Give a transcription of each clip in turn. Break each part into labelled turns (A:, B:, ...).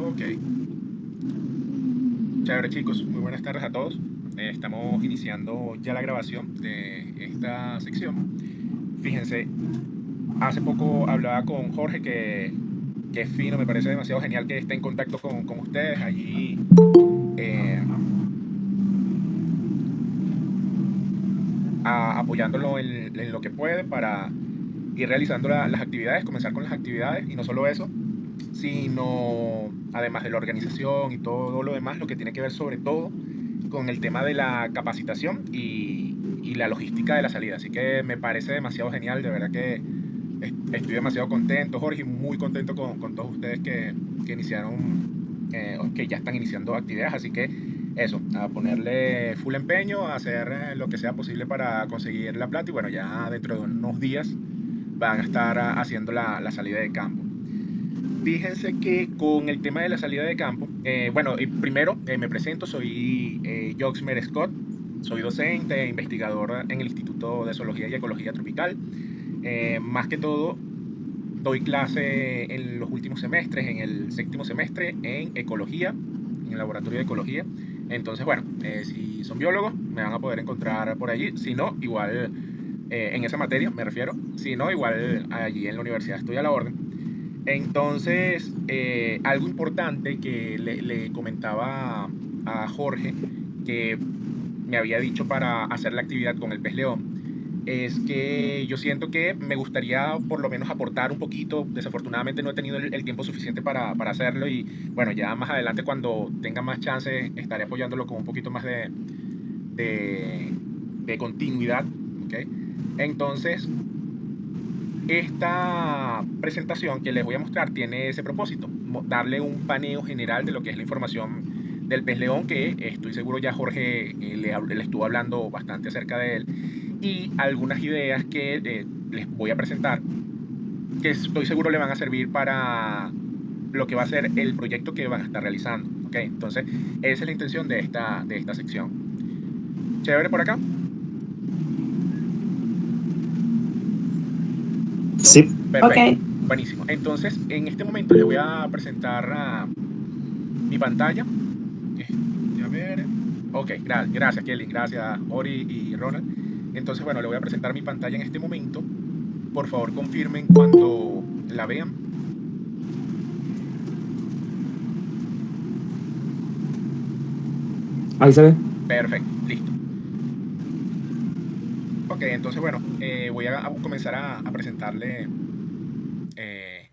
A: Ok, chévere chicos, muy buenas tardes a todos. Estamos iniciando ya la grabación de esta sección. Fíjense, hace poco hablaba con Jorge que es fino, me parece demasiado genial que esté en contacto con ustedes allí, eh, apoyándolo en lo que puede para ir realizando las actividades, comenzar con las actividades y no solo eso, sino además de la organización y todo lo demás, lo que tiene que ver sobre todo con el tema de la capacitación y la logística de la salida. Así que me parece demasiado genial, de verdad que estoy demasiado contento, Jorge, y muy contento con todos ustedes que iniciaron, que ya están iniciando actividades. Así que eso, a ponerle full empeño, a hacer lo que sea posible para conseguir la plata y bueno, ya dentro de unos días van a estar haciendo la salida de campo. Fíjense que con el tema de la salida de campo, bueno, primero me presento, soy Joxmer Scott, soy docente e investigador en el Instituto de Zoología y Ecología Tropical. Más que todo, doy clase en los últimos semestres, en el séptimo semestre, en ecología, en el laboratorio de ecología. Entonces, bueno, si son biólogos, me van a poder encontrar por allí. Si no, igual en esa materia me refiero. Si no, igual allí en la universidad estoy a la orden. Entonces, algo importante que le comentaba a Jorge, que me había dicho para hacer la actividad con el pez león, es que yo siento que me gustaría por lo menos aportar un poquito. Desafortunadamente no he tenido el tiempo suficiente para hacerlo y bueno, ya más adelante cuando tenga más chance estaré apoyándolo con un poquito más de, de continuidad. ¿Okay? Entonces, esta presentación que les voy a mostrar tiene ese propósito, darle un paneo general de lo que es la información del pez león, que estoy seguro ya Jorge le estuvo hablando bastante acerca de él, y algunas ideas que les voy a presentar, que estoy seguro le van a servir para lo que va a ser el proyecto que van a estar realizando. ¿Okay? Entonces, esa es la intención de esta sección. ¿Chévere por acá?
B: Sí,
A: Perfecto,
C: Ok,
A: buenísimo. Entonces, en este momento les voy a presentar mi pantalla. A ver. Ok, gracias Kelly, gracias Ori y Ronald. Entonces, bueno, le voy a presentar mi pantalla en este momento. Por favor, confirmen cuando la vean.
B: ahí se ve.
A: Perfecto, listo. Ok, entonces, bueno, voy a comenzar a presentarle eh,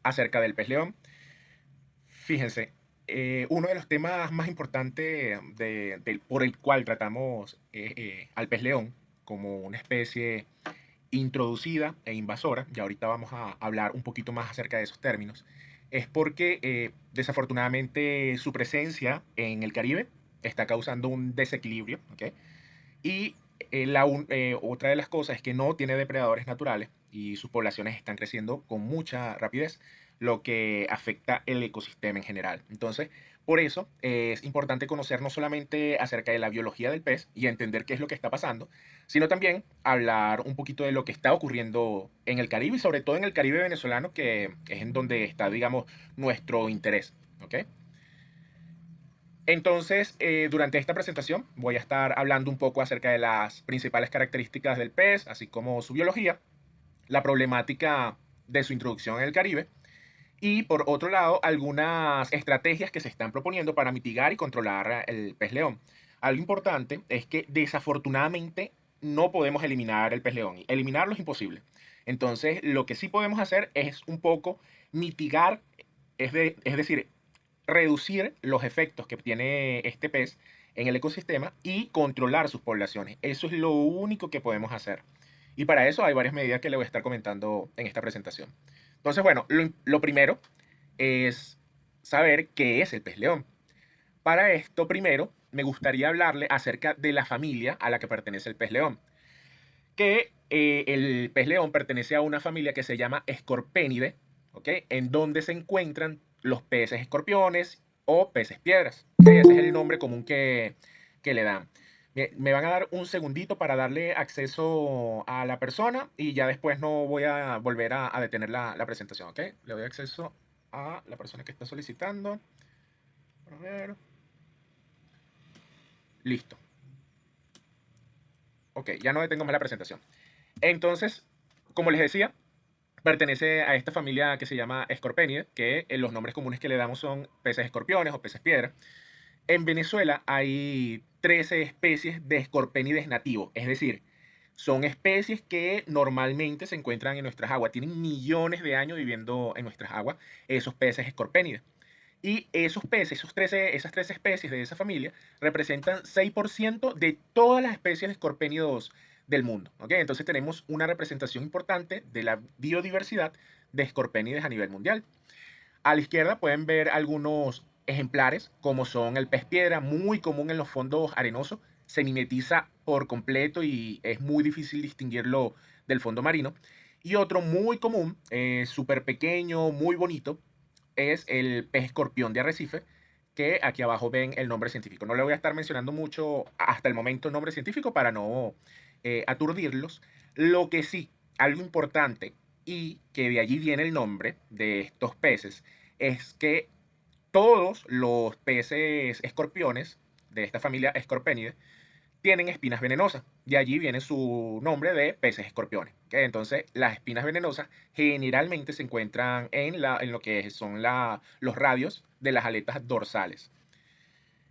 A: acerca del pez león. Fíjense, uno de los temas más importantes por el cual tratamos al pez león como una especie introducida e invasora, y ahorita vamos a hablar un poquito más acerca de esos términos, es porque desafortunadamente su presencia en el Caribe está causando un desequilibrio, ¿ok? Y otra de las cosas es que no tiene depredadores naturales y sus poblaciones están creciendo con mucha rapidez, lo que afecta el ecosistema en general. Entonces, por eso es importante conocer no solamente acerca de la biología del pez y entender qué es lo que está pasando, sino también hablar un poquito de lo que está ocurriendo en el Caribe y sobre todo en el Caribe venezolano, que es en donde está, digamos, nuestro interés. ¿Ok? Entonces, durante esta presentación voy a estar hablando un poco acerca de las principales características del pez, así como su biología, la problemática de su introducción en el Caribe y, por otro lado, algunas estrategias que se están proponiendo para mitigar y controlar el pez león. Algo importante es que desafortunadamente no podemos eliminar el pez león. Eliminarlo es imposible. Entonces, lo que sí podemos hacer es un poco mitigar, es decir, reducir los efectos que tiene este pez en el ecosistema y controlar sus poblaciones. Eso es lo único que podemos hacer. Y para eso hay varias medidas que le voy a estar comentando en esta presentación. Entonces, bueno, lo primero es saber qué es el pez león. Para esto, primero, me gustaría hablarle acerca de la familia a la que pertenece el pez león. Que el pez león pertenece a una familia que se llama Scorpenidae, ¿ok? En donde se encuentran los peces escorpiones o peces piedras. ¿Ok? Ese es el nombre común que le dan. Me van a dar un segundito para darle acceso a la persona y ya después no voy a volver a detener la presentación, ¿ok? Le doy acceso. a la persona que está solicitando. A ver. Listo. Ok, ya no detengo más la presentación. Entonces, como les decía, pertenece a esta familia que se llama Scorpenidae, que los nombres comunes que le damos son peces escorpiones o peces piedra. En Venezuela hay 13 especies de escorpénides nativos, es decir, son especies que normalmente se encuentran en nuestras aguas. Tienen millones de años viviendo en nuestras aguas esos peces escorpénides. Y esos peces, esas 13 especies de esa familia, representan 6% de todas las especies de escorpénidos del mundo. ¿Ok? Entonces tenemos una representación importante de la biodiversidad de escorpénides a nivel mundial. A la izquierda pueden ver algunos ejemplares, como son el pez piedra, muy común en los fondos arenosos, se mimetiza por completo y es muy difícil distinguirlo del fondo marino. Y otro muy común, súper pequeño, muy bonito, es el pez escorpión de arrecife, que aquí abajo ven el nombre científico. No le voy a estar mencionando mucho hasta el momento el nombre científico para no aturdirlos. Lo que sí, algo importante y que de allí viene el nombre de estos peces, es que todos los peces escorpiones de esta familia Scorpenidae tienen espinas venenosas. De allí viene su nombre de peces escorpiones. ¿Okay? Entonces, las espinas venenosas generalmente se encuentran en lo que son los radios de las aletas dorsales.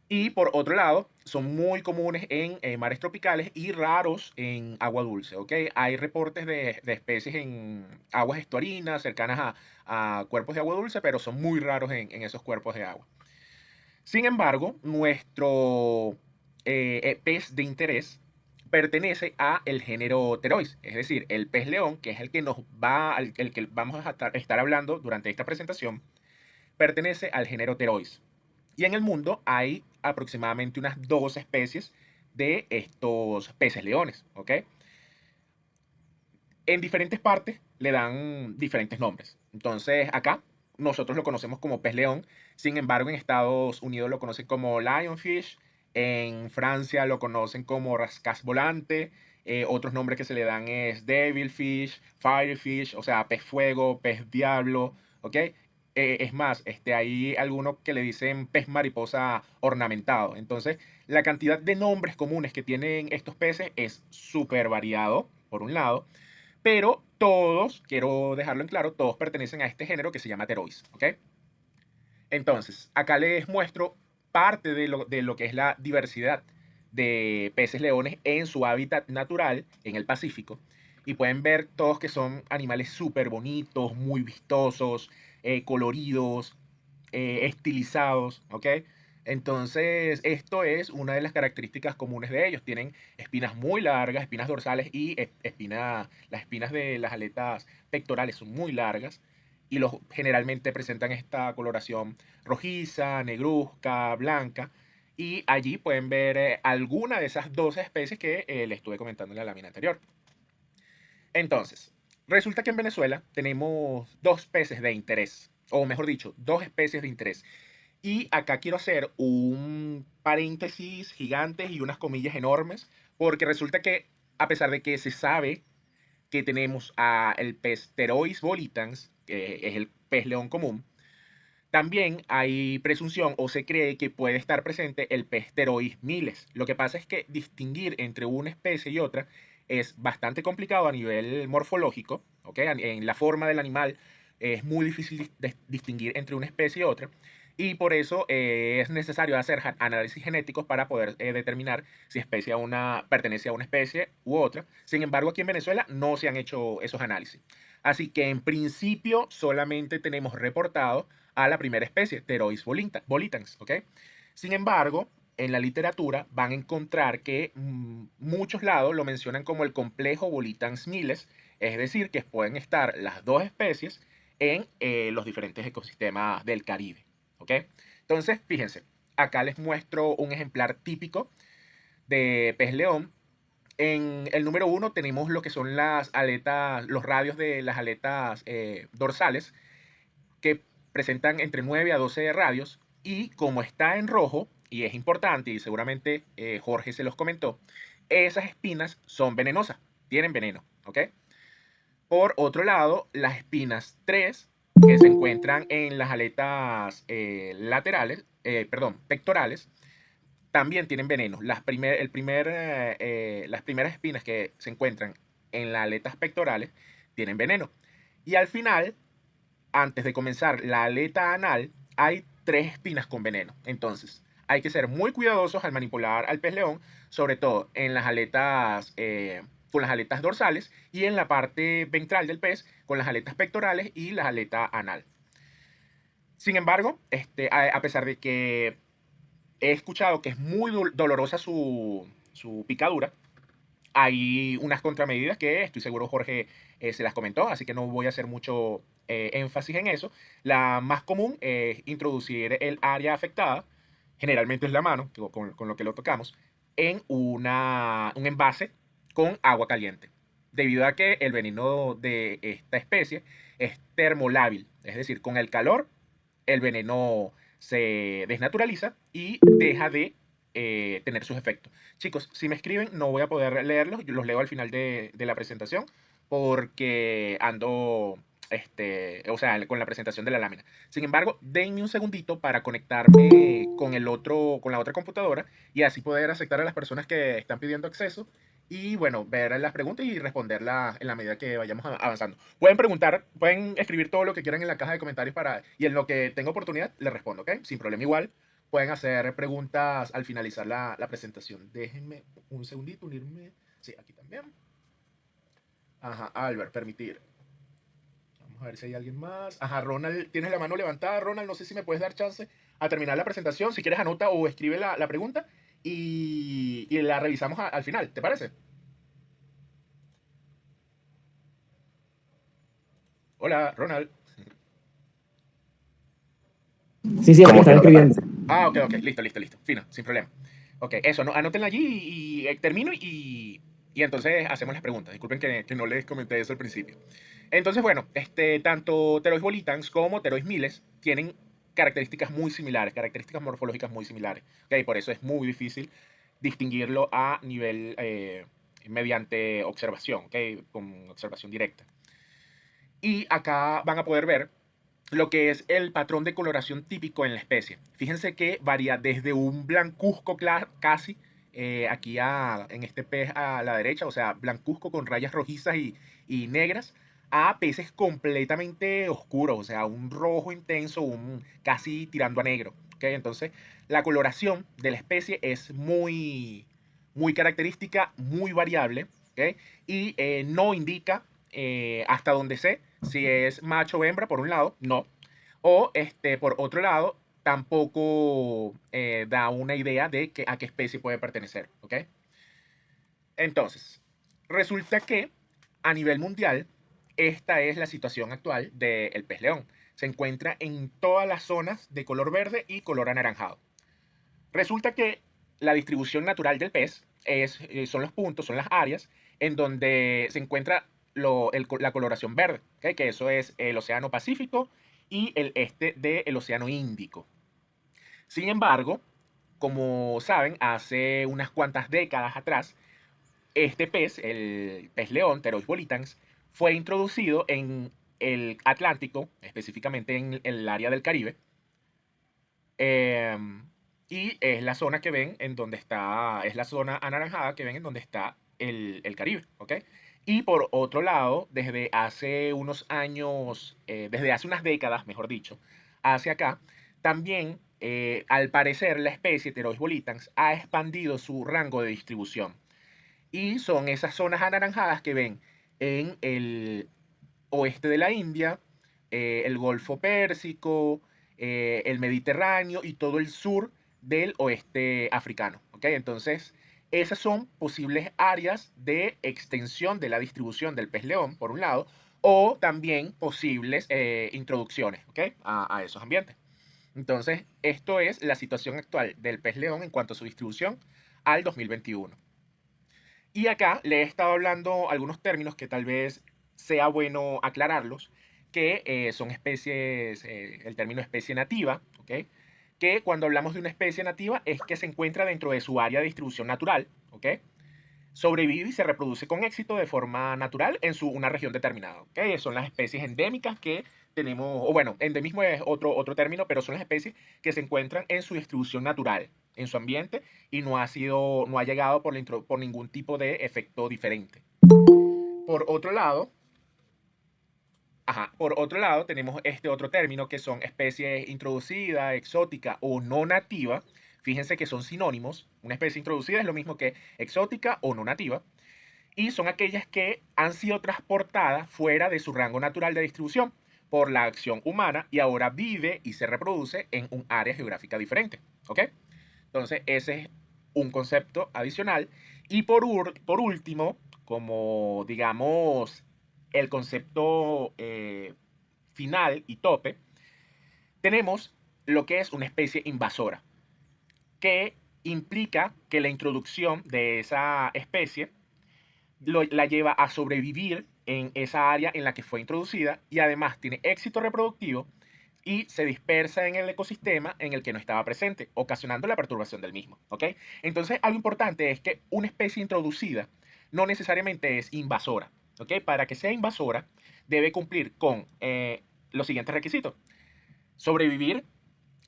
A: Y por otro lado, son muy comunes en mares tropicales y raros en agua dulce. ¿Okay? Hay reportes de especies en aguas estuarinas cercanas a cuerpos de agua dulce, pero son muy raros en esos cuerpos de agua. Sin embargo, nuestro pez de interés pertenece a el género Pterois, es decir, el pez león, que es el que vamos a estar hablando durante esta presentación, pertenece al género Pterois. Y en el mundo hay aproximadamente unas 12 especies de estos peces leones, ¿ok? En diferentes partes le dan diferentes nombres. Entonces, acá nosotros lo conocemos como pez león, sin embargo, en Estados Unidos lo conocen como lionfish, en Francia lo conocen como rascaz volante, otros nombres que se le dan es devilfish, firefish, o sea, pez fuego, pez diablo, ¿ok? Es más, hay algunos que le dicen pez mariposa ornamentado. Entonces, la cantidad de nombres comunes que tienen estos peces es súper variado, por un lado, pero todos, quiero dejarlo en claro, todos pertenecen a este género que se llama Pterois, ¿ok? Entonces, acá les muestro parte de lo que es la diversidad de peces leones en su hábitat natural en el Pacífico. Y pueden ver todos que son animales súper bonitos, muy vistosos, coloridos, estilizados, ¿ok? Entonces, esto es una de las características comunes de ellos. Tienen espinas muy largas, espinas dorsales y las espinas de las aletas pectorales son muy largas y generalmente presentan esta coloración rojiza, negruzca, blanca. Y allí pueden ver alguna de esas 12 especies que les estuve comentando en la lámina anterior. Entonces, resulta que en Venezuela tenemos dos peces de interés, o mejor dicho, dos especies de interés. Y acá quiero hacer un paréntesis gigante y unas comillas enormes, porque resulta que a pesar de que se sabe que tenemos a el pez Pterois volitans, que es el pez león común, también hay presunción o se cree que puede estar presente el pez Pterois miles. Lo que pasa es que distinguir entre una especie y otra es bastante complicado a nivel morfológico, ¿ok? En la forma del animal es muy difícil distinguir entre una especie y otra. Y por eso es necesario hacer análisis genéticos para poder determinar si pertenece a una especie u otra. Sin embargo, aquí en Venezuela no se han hecho esos análisis. Así que en principio solamente tenemos reportado a la primera especie, Pterois volitans, ¿ok? Sin embargo, en la literatura van a encontrar que muchos lados lo mencionan como el complejo volitans miles, es decir, que pueden estar las dos especies en los diferentes ecosistemas del Caribe, ¿ok? Entonces, fíjense, acá les muestro un ejemplar típico de pez león. En el número uno tenemos lo que son las aletas, los radios de las aletas dorsales, que presentan entre 9 a 12 radios. Y como está en rojo, y es importante, y seguramente Jorge se los comentó, esas espinas son venenosas, tienen veneno, ¿ok? Por otro lado, las espinas 3 que se encuentran en las aletas pectorales, también tienen veneno. Las primeras espinas que se encuentran en las aletas pectorales tienen veneno. Y al final, antes de comenzar la aleta anal, hay 3 espinas con veneno. Entonces, hay que ser muy cuidadosos al manipular al pez león, sobre todo en las aletas, con las aletas dorsales y en la parte ventral del pez, con las aletas pectorales y la aleta anal. Sin embargo, a pesar de que he escuchado que es muy dolorosa su picadura, hay unas contramedidas que estoy seguro Jorge se las comentó, así que no voy a hacer mucho énfasis en eso. La más común es introducir el área afectada, generalmente es la mano, con lo que lo tocamos, en un envase con agua caliente, debido a que el veneno de esta especie es termolábil, es decir, con el calor el veneno se desnaturaliza y deja de tener sus efectos. Chicos, si me escriben no voy a poder leerlos, yo los leo al final de la presentación porque ando, o sea, con la presentación de la lámina. Sin embargo, denme un segundito para conectarme con la otra computadora y así poder aceptar a las personas que están pidiendo acceso y bueno, ver las preguntas y responderlas en la medida que vayamos avanzando. Pueden preguntar, pueden escribir todo lo que quieran en la caja de comentarios y en lo que tenga oportunidad les respondo, ¿ok? Sin problema igual. Pueden hacer preguntas al finalizar la presentación. Déjenme un segundito unirme. Sí, aquí también. Ajá, Albert, permitir. Vamos a ver si hay alguien más. Ajá, Ronald, tienes la mano levantada. Ronald, no sé si me puedes dar chance a terminar la presentación. Si quieres, anota o escribe la pregunta y la revisamos al final. ¿Te parece? Hola, Ronald.
B: Sí, sí, aquí
A: ¿Cómo
B: están
A: quedó la
B: escribiendo.
A: parte? Ah, ok, ok, listo, listo, listo. Fino, sin problema. Ok, eso, no, anótenla allí termino y entonces hacemos las preguntas. Disculpen que no les comenté eso al principio. Entonces, bueno, tanto Terois volitans como Terois miles tienen características muy similares, características morfológicas muy similares. ¿Okay? Por eso es muy difícil distinguirlo a nivel mediante observación, ¿okay? Con observación directa. Y acá van a poder ver lo que es el patrón de coloración típico en la especie. Fíjense que varía desde un blancuzco casi, en este pez a la derecha, o sea, blancuzco con rayas rojizas y negras, a peces completamente oscuros, o sea, un rojo intenso, casi tirando a negro. ¿Okay? Entonces, la coloración de la especie es muy característica, muy variable, ¿okay? Y no indica, hasta donde sé, si es macho o hembra, por un lado, no. O por otro lado, tampoco da una idea de a qué especie puede pertenecer. ¿Ok? Entonces, resulta que a nivel mundial, esta es la situación actual del pez león. Se encuentra en todas las zonas de color verde y color anaranjado. Resulta que la distribución natural del pez son los puntos, son las áreas en donde se encuentra la coloración verde, ¿okay? Que eso es el Océano Pacífico y el este del Océano Índico. Sin embargo, como saben, hace unas cuantas décadas atrás, este pez, el pez león, Terois volitans, fue introducido en el Atlántico, específicamente en el área del Caribe, eh, y es la zona que ven en donde está, es la zona anaranjada que ven en donde está el Caribe, ¿ok? Y por otro lado, desde hace unos años, desde hace unas décadas, mejor dicho, hacia acá, también, al parecer, la especie Terois volitans ha expandido su rango de distribución. Y son esas zonas anaranjadas que ven en el oeste de la India, el Golfo Pérsico, el Mediterráneo y todo el sur del oeste africano. ¿Okay? Entonces, esas son posibles áreas de extensión de la distribución del pez león, por un lado, o también posibles introducciones, ¿okay? A esos ambientes. Entonces, esto es la situación actual del pez león en cuanto a su distribución al 2021. Y acá le he estado hablando algunos términos que tal vez sea bueno aclararlos, que son especies, el término especie nativa, ¿ok? Que cuando hablamos de una especie nativa es que se encuentra dentro de su área de distribución natural, ¿ok? sobrevive y se reproduce con éxito de forma natural en una región determinada. ¿Ok? Son las especies endémicas que tenemos, o bueno, endemismo es otro término, pero son las especies que se encuentran en su distribución natural, en su ambiente, y no ha llegado por ningún tipo de efecto diferente. Por otro lado, tenemos este otro término que son especies introducidas, exótica o no nativa. Fíjense que son sinónimos. Una especie introducida es lo mismo que exótica o no nativa. Y son aquellas que han sido transportadas fuera de su rango natural de distribución por la acción humana y ahora vive y se reproduce en un área geográfica diferente. ¿Ok? Entonces, ese es un concepto adicional. Y por último, como digamos el concepto final y tope, tenemos lo que es una especie invasora, que implica que la introducción de esa especie la lleva a sobrevivir en esa área en la que fue introducida y además tiene éxito reproductivo y se dispersa en el ecosistema en el que no estaba presente, ocasionando la perturbación del mismo. ¿Ok? Entonces, algo importante es que una especie introducida no necesariamente es invasora. ¿Ok? Para que sea invasora, debe cumplir con los siguientes requisitos: sobrevivir,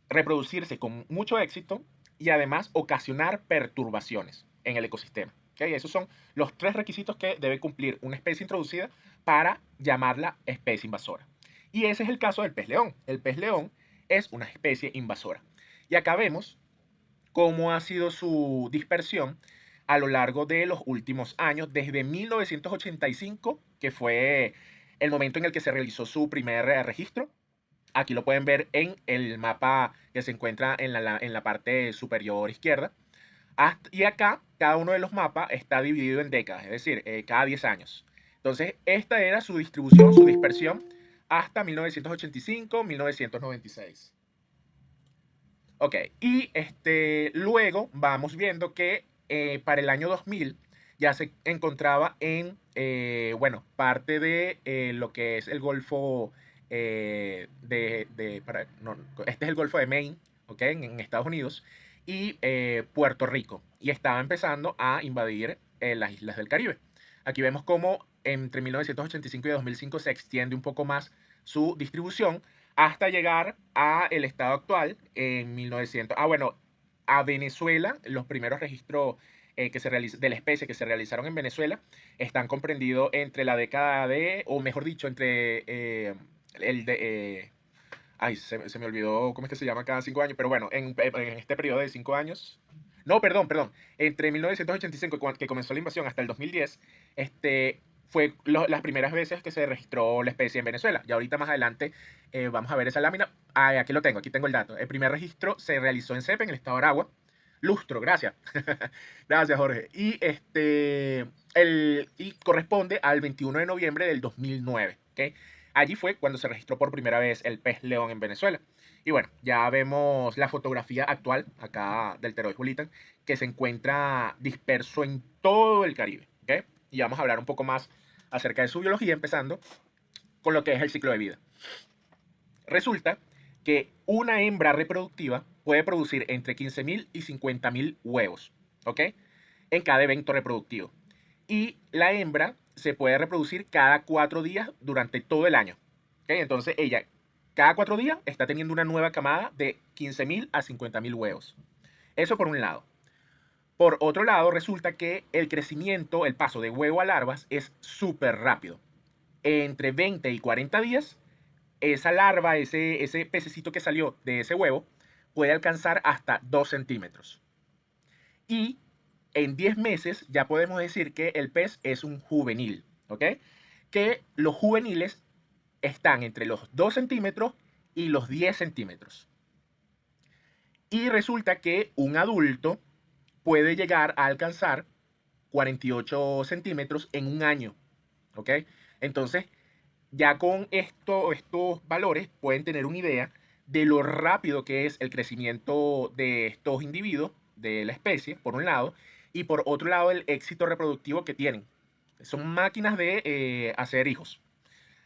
A: reproducirse con mucho éxito y además ocasionar perturbaciones en el ecosistema. ¿Okay? Esos son los 3 requisitos que debe cumplir una especie introducida para llamarla especie invasora. Y ese es el caso del pez león. El pez león es una especie invasora. Y acá vemos cómo ha sido su dispersión a lo largo de los últimos años, desde 1985, que fue el momento en el que se realizó su primer registro. Aquí lo pueden ver en el mapa que se encuentra en la parte superior izquierda. Y acá, cada uno de los mapas está dividido en décadas, es decir, cada 10 años. Entonces, esta era su distribución, su dispersión, hasta 1985, 1996. Ok, y luego vamos viendo que para el año 2000 ya se encontraba en, bueno, parte de lo que es el Golfo no, este es el Golfo de Maine, ¿ok? En Estados Unidos, y Puerto Rico. Y estaba empezando a invadir las islas del Caribe. Aquí vemos cómo entre 1985 y 2005 se extiende un poco más su distribución hasta llegar a el estado actual en 1900. Bueno, a Venezuela, los primeros registros de la especie que se realizaron en Venezuela están comprendidos entre la década de, o mejor dicho, entre el de... ay, se me olvidó cómo es que se llama cada 5 años, pero bueno, en este periodo de 5 años, no, perdón, entre 1985, que comenzó la invasión, hasta el 2010, fue las primeras veces que se registró la especie en Venezuela. Y ahorita más adelante vamos a ver esa lámina. Aquí lo tengo, aquí tengo el dato. El primer registro se realizó en CEPE, en el estado de Aragua. Lustro, gracias. Gracias, Jorge. Y corresponde al 21 de noviembre del 2009. ¿Okay? Allí fue cuando se registró por primera vez el pez león en Venezuela. Y bueno, ya vemos la fotografía actual acá del Teroy Julitan, que se encuentra disperso en todo el Caribe. ¿Okay? Y vamos a hablar un poco más acerca de su biología, empezando con lo que es el ciclo de vida. Resulta que una hembra reproductiva puede producir entre 15.000 y 50.000 huevos, ¿ok? En cada evento reproductivo. Y la hembra se puede reproducir cada 4 días durante todo el año. ¿Ok? Entonces ella cada 4 días está teniendo una nueva camada de 15.000 a 50.000 huevos. Eso por un lado. Por otro lado, resulta que el crecimiento, el paso de huevo a larvas es súper rápido. Entre 20 y 40 días, esa larva, ese pececito que salió de ese huevo, puede alcanzar hasta 2 centímetros. Y en 10 meses ya podemos decir que el pez es un juvenil, ¿ok? Que los juveniles están entre los 2 centímetros y los 10 centímetros. Y resulta que un adulto puede llegar a alcanzar 48 centímetros en un año, ¿ok? Entonces, ya con estos valores pueden tener una idea de lo rápido que es el crecimiento de estos individuos, de la especie, por un lado, y por otro lado el éxito reproductivo que tienen. Son máquinas de hacer hijos.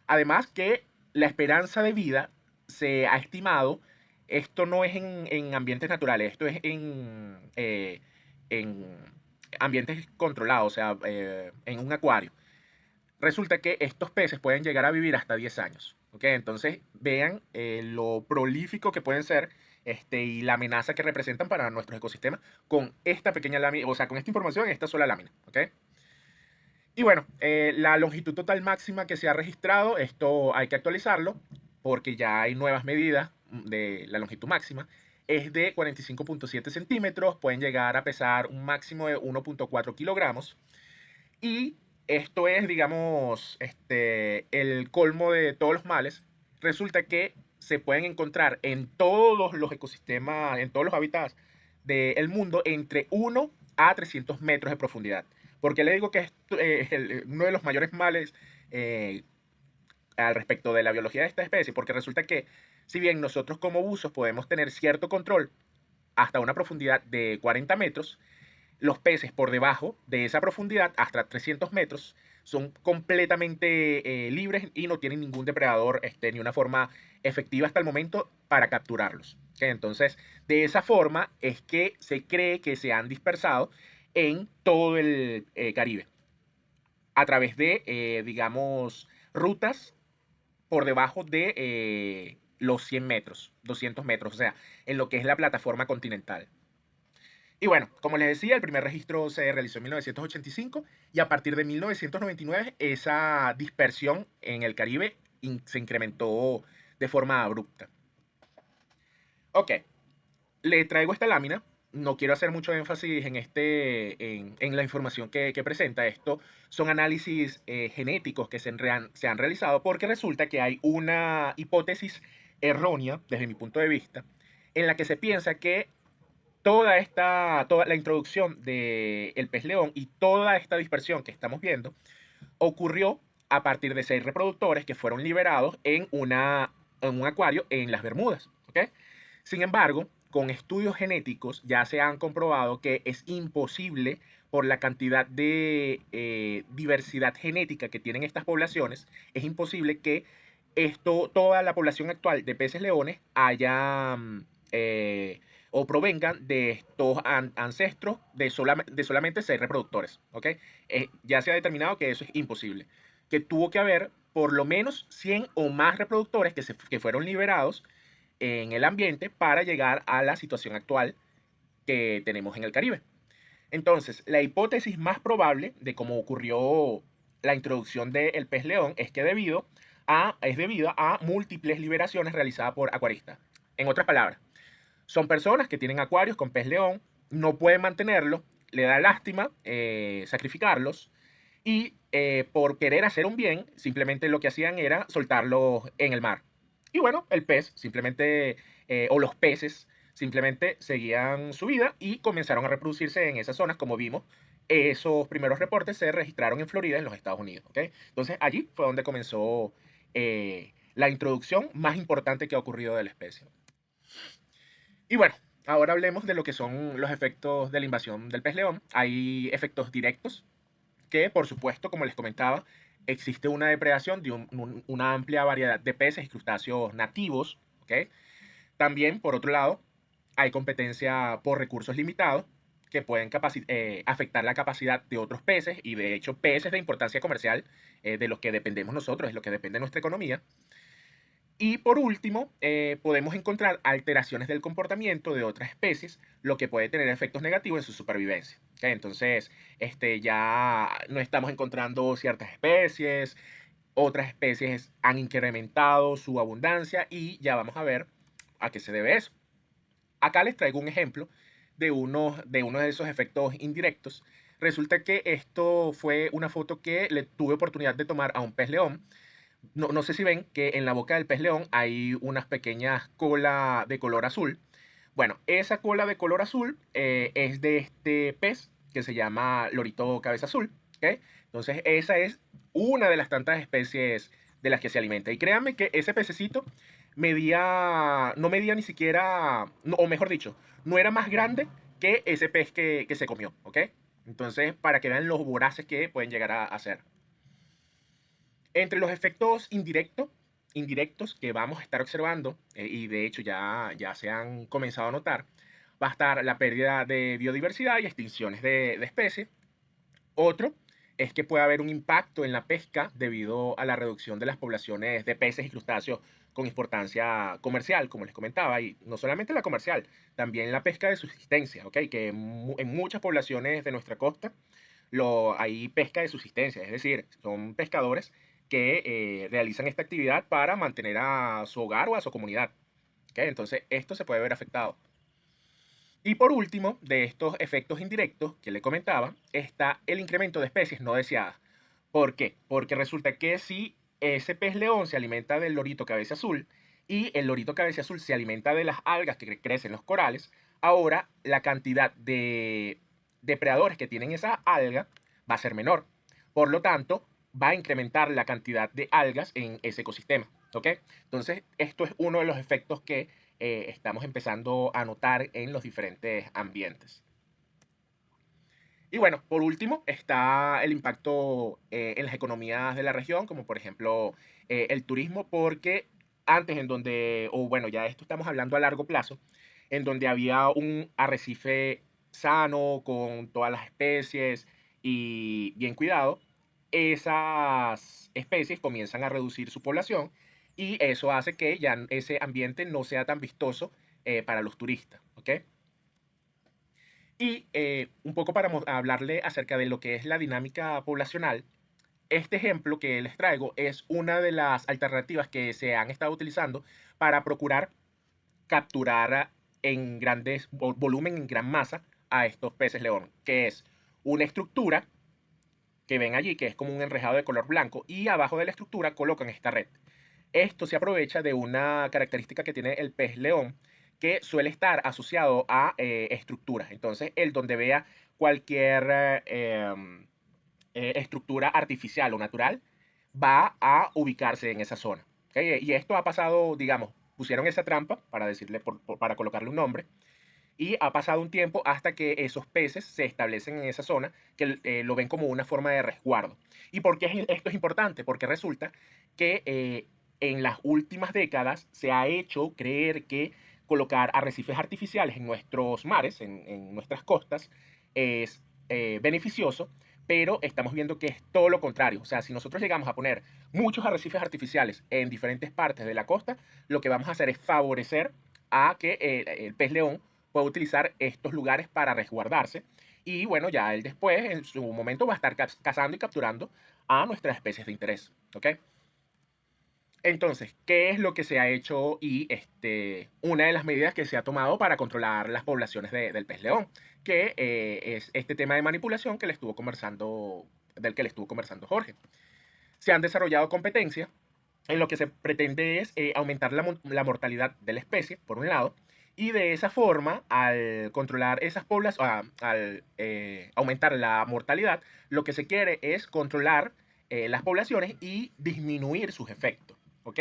A: Además que la esperanza de vida se ha estimado, esto no es en ambientes naturales, esto es en ambientes controlados, o sea, en un acuario. Resulta que estos peces pueden llegar a vivir hasta 10 años. ¿Ok? Entonces, vean lo prolífico que pueden ser y la amenaza que representan para nuestros ecosistemas con esta pequeña lámina, o sea, con esta información en esta sola lámina. ¿Ok? Y bueno, la longitud total máxima que se ha registrado, esto hay que actualizarlo porque ya hay nuevas medidas de la longitud máxima. Es de 45.7 centímetros, pueden llegar a pesar un máximo de 1.4 kilogramos. Y esto es, digamos, el colmo de todos los males. Resulta que se pueden encontrar en todos los ecosistemas, en todos los hábitats del mundo, entre 1 a 300 metros de profundidad. ¿Por qué le digo que es uno de los mayores males eh, al respecto de la biología de esta especie? Porque resulta que, si bien nosotros como buzos podemos tener cierto control hasta una profundidad de 40 metros, los peces por debajo de esa profundidad, hasta 300 metros, son completamente libres y no tienen ningún depredador ni una forma efectiva hasta el momento para capturarlos. ¿Okay? Entonces, de esa forma es que se cree que se han dispersado en todo el Caribe a través de, digamos, rutas por debajo de los 100 metros, 200 metros, o sea, en lo que es la plataforma continental. Y bueno, como les decía, el primer registro se realizó en 1985 y a partir de 1999 esa dispersión en el Caribe se incrementó de forma abrupta. Ok, le traigo esta lámina. No quiero hacer mucho énfasis en la información que presenta esto. Son análisis genéticos que se han realizado porque resulta que hay una hipótesis errónea, desde mi punto de vista, en la que se piensa que toda la introducción del pez león y toda esta dispersión que estamos viendo ocurrió a partir de 6 reproductores que fueron liberados en un acuario en las Bermudas. ¿Okay? Sin embargo, con estudios genéticos ya se han comprobado que es imposible, por la cantidad de diversidad genética que tienen estas poblaciones, es imposible que toda la población actual de peces leones haya o provengan de estos ancestros de solamente 6 reproductores. ¿Okay? Ya se ha determinado que eso es imposible, que tuvo que haber por lo menos 100 o más reproductores que fueron liberados en el ambiente para llegar a la situación actual que tenemos en el Caribe. Entonces, la hipótesis más probable de cómo ocurrió la introducción del pez león es debido a múltiples liberaciones realizadas por acuaristas. En otras palabras, son personas que tienen acuarios con pez león, no pueden mantenerlo, le da lástima sacrificarlos y por querer hacer un bien, simplemente lo que hacían era soltarlos en el mar. Y bueno, el pez simplemente, o los peces, simplemente seguían su vida y comenzaron a reproducirse en esas zonas, como vimos. Esos primeros reportes se registraron en Florida, en los Estados Unidos. ¿Okay? Entonces allí fue donde comenzó la introducción más importante que ha ocurrido de la especie. Y bueno, ahora hablemos de lo que son los efectos de la invasión del pez león. Hay efectos directos que, por supuesto, como les comentaba, existe una depredación de una amplia variedad de peces y crustáceos nativos. ¿Okay? También, por otro lado, hay competencia por recursos limitados que pueden afectar la capacidad de otros peces y, de hecho, peces de importancia comercial de los que dependemos nosotros, de lo que depende nuestra economía. Y por último, podemos encontrar alteraciones del comportamiento de otras especies, lo que puede tener efectos negativos en su supervivencia. ¿Okay? Entonces, ya no estamos encontrando ciertas especies, otras especies han incrementado su abundancia y ya vamos a ver a qué se debe eso. Acá les traigo un ejemplo de uno de esos efectos indirectos. Resulta que esto fue una foto que le tuve oportunidad de tomar a un pez león. No sé si ven que en la boca del pez león hay unas pequeñas colas de color azul. Bueno, esa cola de color azul es de este pez que se llama lorito cabeza azul. ¿Okay? Entonces, esa es una de las tantas especies de las que se alimenta. Y créanme que ese pececito no medía ni siquiera, o mejor dicho, no era más grande que ese pez que se comió. ¿Ok? Entonces, para que vean los voraces que pueden llegar a ser. Entre los efectos indirectos que vamos a estar observando, y de hecho ya se han comenzado a notar, va a estar la pérdida de biodiversidad y extinciones de especies. Otro es que puede haber un impacto en la pesca debido a la reducción de las poblaciones de peces y crustáceos con importancia comercial, como les comentaba, y no solamente la comercial, también la pesca de subsistencia, ¿ok? Que en muchas poblaciones de nuestra costa hay pesca de subsistencia, es decir, son pescadores que realizan esta actividad para mantener a su hogar o a su comunidad, ¿ok? Entonces, esto se puede ver afectado. Y por último, de estos efectos indirectos que le comentaba, está el incremento de especies no deseadas. ¿Por qué? Porque resulta que si ese pez león se alimenta del lorito cabeza azul y el lorito cabeza azul se alimenta de las algas que crecen en los corales, ahora la cantidad de depredadores que tienen esa alga va a ser menor. Por lo tanto, va a incrementar la cantidad de algas en ese ecosistema. ¿Ok? Entonces, esto es uno de los efectos que estamos empezando a notar en los diferentes ambientes. Y bueno, por último está el impacto en las economías de la región, como por ejemplo el turismo, porque antes en donde, o bueno, ya esto estamos hablando a largo plazo, en donde había un arrecife sano con todas las especies y bien cuidado, esas especies comienzan a reducir su población y eso hace que ya ese ambiente no sea tan vistoso para los turistas, ¿ok? Y un poco para hablarle acerca de lo que es la dinámica poblacional, este ejemplo que les traigo es una de las alternativas que se han estado utilizando para procurar capturar en grandes volumen, en gran masa, a estos peces león, que es una estructura que ven allí, que es como un enrejado de color blanco, y abajo de la estructura colocan esta red. Esto se aprovecha de una característica que tiene el pez león, que suele estar asociado a estructuras. Entonces, el donde vea cualquier estructura artificial o natural, va a ubicarse en esa zona. ¿Okay? Y esto ha pasado, digamos, pusieron esa trampa, para decirle, para colocarle un nombre, y ha pasado un tiempo hasta que esos peces se establecen en esa zona, que lo ven como una forma de resguardo. ¿Y por qué esto es importante? Porque resulta que en las últimas décadas se ha hecho creer que colocar arrecifes artificiales en nuestros mares, en nuestras costas, es beneficioso, pero estamos viendo que es todo lo contrario. O sea, si nosotros llegamos a poner muchos arrecifes artificiales en diferentes partes de la costa, lo que vamos a hacer es favorecer a que el pez león puede utilizar estos lugares para resguardarse. Y bueno, ya él después, en su momento, va a estar cazando y capturando a nuestras especies de interés. ¿Ok? Entonces, ¿qué es lo que se ha hecho y una de las medidas que se ha tomado para controlar las poblaciones del pez león? Que es este tema de manipulación que le estuvo conversando, del que le estuvo conversando Jorge. Se han desarrollado competencias en lo que se pretende es aumentar la mortalidad de la especie, por un lado, y de esa forma, al controlar esas poblaciones, al aumentar la mortalidad, lo que se quiere es controlar las poblaciones y disminuir sus efectos. ¿Ok?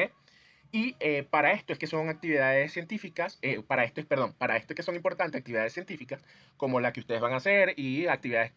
A: Y para esto es que son actividades científicas, para esto es que son importantes actividades científicas como la que ustedes van a hacer y actividades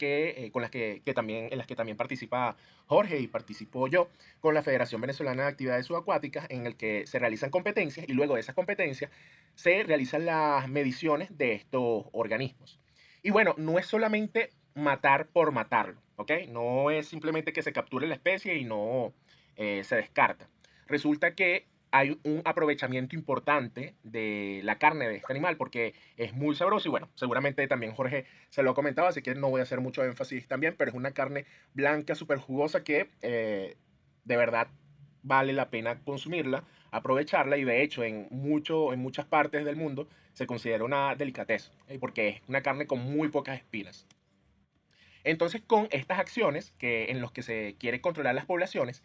A: con las que también, en las que también participa Jorge y participo yo con la Federación Venezolana de Actividades Subacuáticas, en el que se realizan competencias y luego de esas competencias se realizan las mediciones de estos organismos. Y bueno, no es solamente matar por matarlo, ¿ok? No es simplemente que se capture la especie y no se descarta. Resulta que hay un aprovechamiento importante de la carne de este animal porque es muy sabroso y bueno, seguramente también Jorge se lo ha comentado, así que no voy a hacer mucho énfasis también, pero es una carne blanca súper jugosa que de verdad vale la pena consumirla, aprovecharla y de hecho en muchas partes del mundo se considera una delicatez porque es una carne con muy pocas espinas. Entonces con estas acciones en los que se quiere controlar las poblaciones,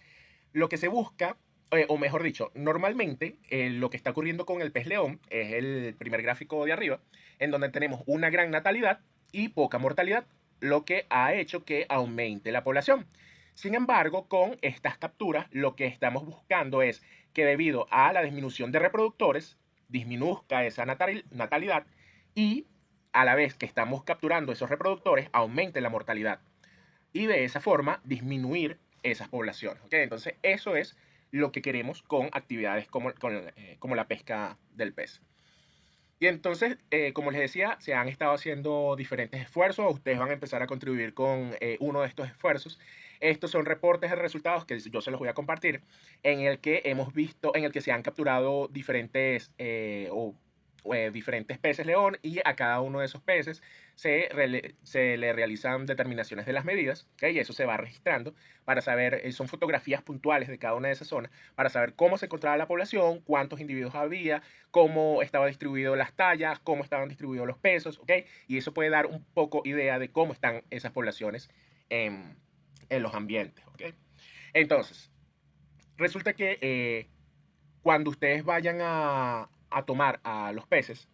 A: lo que se busca, o mejor dicho, normalmente lo que está ocurriendo con el pez león es el primer gráfico de arriba, en donde tenemos una gran natalidad y poca mortalidad, lo que ha hecho que aumente la población. Sin embargo, con estas capturas, lo que estamos buscando es que debido a la disminución de reproductores, disminuzca esa natalidad y a la vez que estamos capturando esos reproductores, aumente la mortalidad y de esa forma disminuir esas poblaciones. ¿Okay? Entonces, eso es lo que queremos con actividades como la pesca del pez. Y entonces, como les decía, se han estado haciendo diferentes esfuerzos. Ustedes van a empezar a contribuir con uno de estos esfuerzos. Estos son reportes de resultados que yo se los voy a compartir, en el que hemos visto, en el que se han capturado diferentes diferentes peces león, y a cada uno de esos peces se le realizan determinaciones de las medidas, ¿okay? Y eso se va registrando para saber, son fotografías puntuales de cada una de esas zonas, para saber cómo se encontraba la población, cuántos individuos había, cómo estaba distribuido las tallas, cómo estaban distribuidos los pesos, ¿ok? Y eso puede dar un poco idea de cómo están esas poblaciones en los ambientes, ¿ok? Entonces, resulta que cuando ustedes vayan a tomar a los peces,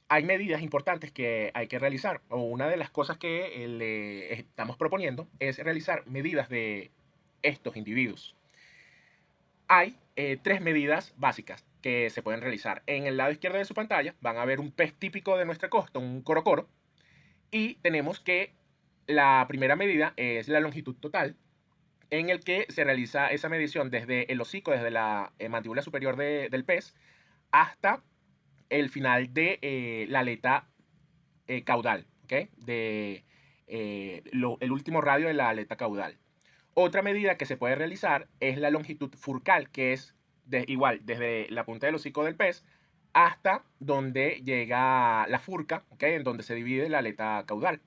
A: hay medidas importantes que hay que realizar. O una de las cosas que le estamos proponiendo es realizar medidas de estos individuos. Hay tres medidas básicas que se pueden realizar. En el lado izquierdo de su pantalla van a ver un pez típico de nuestra costa, un corocoro, y tenemos que la primera medida es la longitud total, en el que se realiza esa medición desde el hocico, desde la mandíbula superior del pez, hasta el final de la aleta caudal, ¿okay? El último radio de la aleta caudal. Otra medida que se puede realizar es la longitud furcal, que es igual desde la punta del hocico del pez hasta donde llega la furca, ¿okay? En donde se divide la aleta caudal,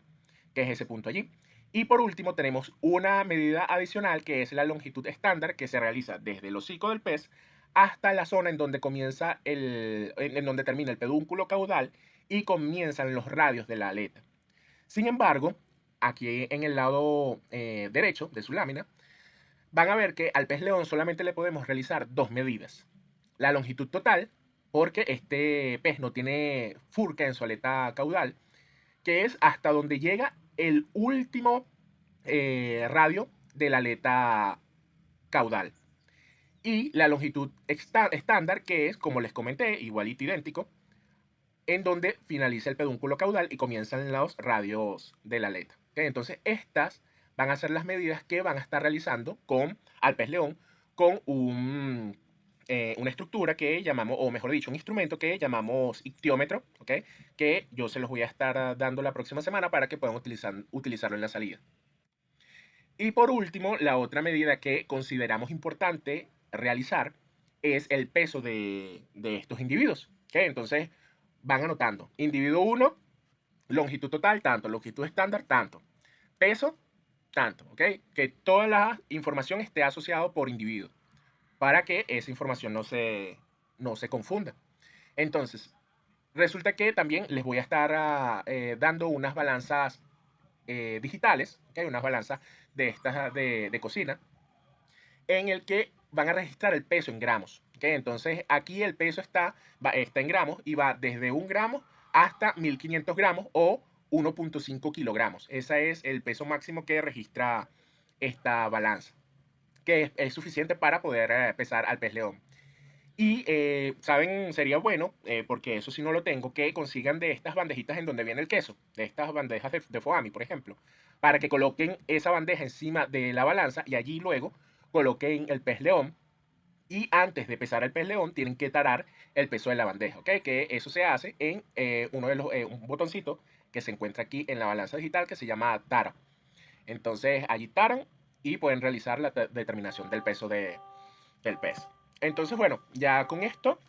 A: que es ese punto allí. Y por último tenemos una medida adicional, que es la longitud estándar, que se realiza desde el hocico del pez hasta la zona en donde comienza en donde termina el pedúnculo caudal y comienzan los radios de la aleta. Sin embargo, aquí en el lado derecho de su lámina, van a ver que al pez león solamente le podemos realizar dos medidas. La longitud total, porque este pez no tiene furca en su aleta caudal, que es hasta donde llega el último radio de la aleta caudal. Y la longitud estándar, que es, como les comenté, igualito idéntico, en donde finaliza el pedúnculo caudal y comienzan los radios de la aleta. ¿Okay? Entonces, estas van a ser las medidas que van a estar realizando al pez león con una estructura que llamamos, o mejor dicho, un instrumento que llamamos ictiómetro, ¿okay? Que yo se los voy a estar dando la próxima semana para que puedan utilizarlo en la salida. Y por último, la otra medida que consideramos importante realizar es el peso de estos individuos. ¿Okay? Entonces, van anotando. Individuo 1, longitud total, tanto. Longitud estándar, tanto. Peso, tanto. ¿Ok? Que toda la información esté asociada por individuo, para que esa información no se confunda. Entonces, resulta que también les voy a estar dando unas balanzas digitales, ¿okay? Unas balanzas de estas de cocina, en el que van a registrar el peso en gramos. ¿Okay? Entonces, aquí el peso está en gramos y va desde 1 gramo hasta 1500 gramos o 1.5 kilogramos. Ese es el peso máximo que registra esta balanza, que es suficiente para poder pesar al pez león. Y, ¿saben? Sería bueno, porque eso sí no lo tengo, que consigan de estas bandejitas en donde viene el queso, de estas bandejas de Foami, por ejemplo, para que coloquen esa bandeja encima de la balanza y allí luego coloquen el pez león. Y antes de pesar el pez león, tienen que tarar el peso de la bandeja, ¿ok? Que eso se hace en un botoncito que se encuentra aquí en la balanza digital, que se llama Tara. Entonces, allí taran y pueden realizar la determinación del peso del pez. Entonces, bueno, ya con esto,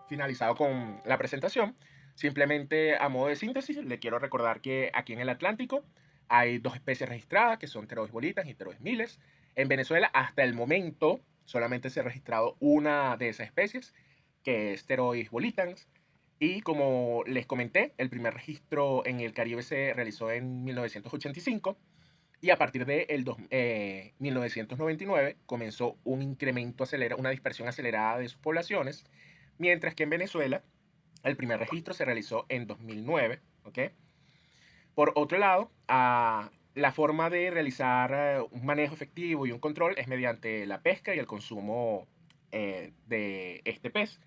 A: finalizado con la presentación, simplemente a modo de síntesis, le quiero recordar que aquí en el Atlántico hay dos especies registradas, que son Pterois bolitas y Pterois miles. En Venezuela, hasta el momento, solamente se ha registrado una de esas especies, que es Pterois bolitans. Y como les comenté, el primer registro en el Caribe se realizó en 1985. Y a partir de 1999 comenzó un incremento acelerado, una dispersión acelerada de sus poblaciones, mientras que en Venezuela el primer registro se realizó en 2009. ¿Okay? Por otro lado, la forma de realizar un manejo efectivo y un control es mediante la pesca y el consumo de este pez.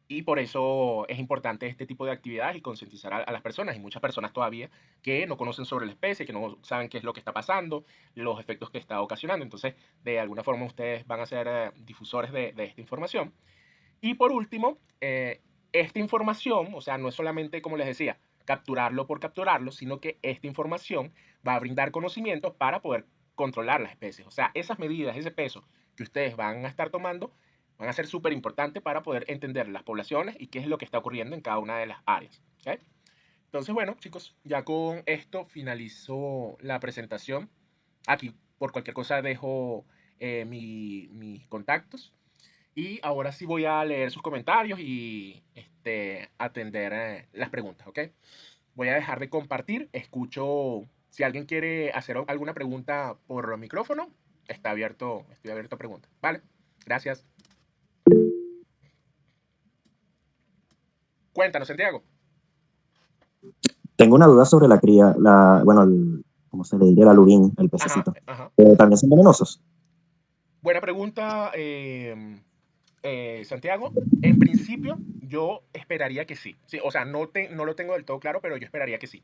A: Y por eso es importante este tipo de actividades y concientizar a las personas. Y muchas personas todavía que no conocen sobre la especie, que no saben qué es lo que está pasando, los efectos que está ocasionando. Entonces, de alguna forma ustedes van a ser difusores de esta información. Y por último, esta información, o sea, no es solamente, como les decía, capturarlo por capturarlo, sino que esta información va a brindar conocimientos para poder controlar las especies. O sea, esas medidas, ese peso que ustedes van a estar tomando, van a ser súper importantes para poder entender las poblaciones y qué es lo que está ocurriendo en cada una de las áreas. ¿Okay? Entonces, bueno, chicos, ya con esto finalizó la presentación. Aquí, por cualquier cosa, dejo mis contactos. Y ahora sí voy a leer sus comentarios y atender las preguntas, ¿ok? Voy a dejar de compartir. Escucho, si alguien quiere hacer alguna pregunta por micrófono, estoy abierto a preguntas. ¿Vale? Gracias. Cuéntanos, Santiago.
B: Tengo una duda sobre la cría, bueno, ¿cómo se le diría? La lubín, el
A: Ajá,
B: pececito.
A: ajá.
B: ¿También son venenosos?
A: Buena pregunta, Santiago. En principio, yo esperaría que sí. Sí, o sea, no lo tengo del todo claro, pero yo esperaría que sí.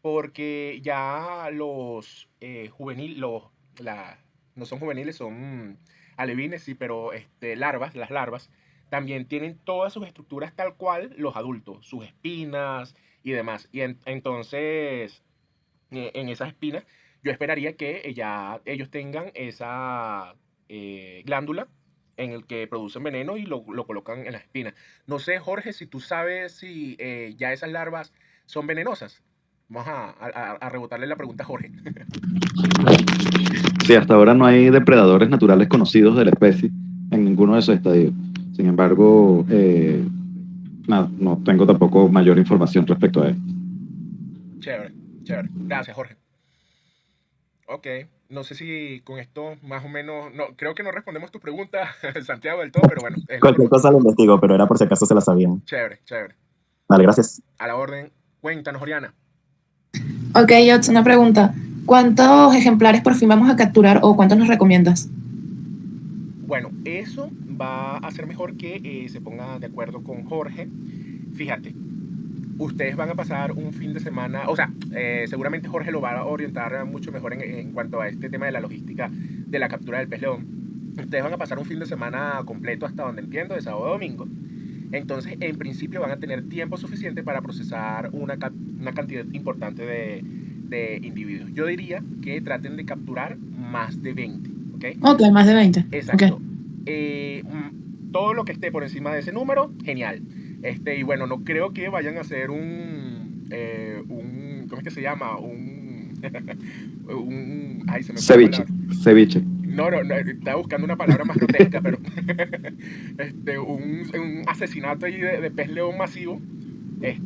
A: Porque ya los juveniles, no son juveniles, son alevines, sí, pero las larvas, también tienen todas sus estructuras tal cual los adultos, sus espinas y demás. Y entonces, en esas espinas, yo esperaría que ya ellos tengan esa glándula en el que producen veneno y lo colocan en las espinas. No sé, Jorge, si tú sabes si ya esas larvas son venenosas. Vamos a rebotarle la pregunta a Jorge.
C: Sí, hasta ahora no hay depredadores naturales conocidos de la especie en ninguno de esos estadios. Sin embargo, nada, no tengo tampoco mayor información respecto a él.
A: Chévere, chévere. Gracias, Jorge. Ok, no sé si con esto más o menos, no, creo que no respondemos tu pregunta, Santiago, del todo, pero bueno, es lo que
B: Cualquier
A: me...
B: cosa lo investigo, pero era por si acaso se la sabían.
A: Chévere, chévere.
B: Vale, gracias.
A: A la orden. Cuéntanos, Oriana.
D: Ok, Yots, una pregunta. ¿Cuántos ejemplares por fin vamos a capturar o cuántos nos recomiendas?
A: Bueno, eso va a ser mejor que se ponga de acuerdo con Jorge. Fíjate, ustedes van a pasar un fin de semana, o sea, seguramente Jorge lo va a orientar mucho mejor en cuanto a este tema de la logística de la captura del pez león. Ustedes van a pasar un fin de semana completo hasta donde entiendo, de sábado a domingo. Entonces, en principio van a tener tiempo suficiente para procesar una cantidad importante de individuos. Yo diría que traten de capturar más de 20, ¿ok?
D: Ok, más de 20.
A: Exacto.
D: Okay.
A: Todo lo que esté por encima de ese número, genial. Y bueno, no creo que vayan a hacer ¿cómo es que se llama? Ay, se me fue la
C: Ceviche,
A: palabra.
C: ceviche.
A: No, estaba buscando una palabra más grotesca, pero un asesinato ahí de pez león masivo.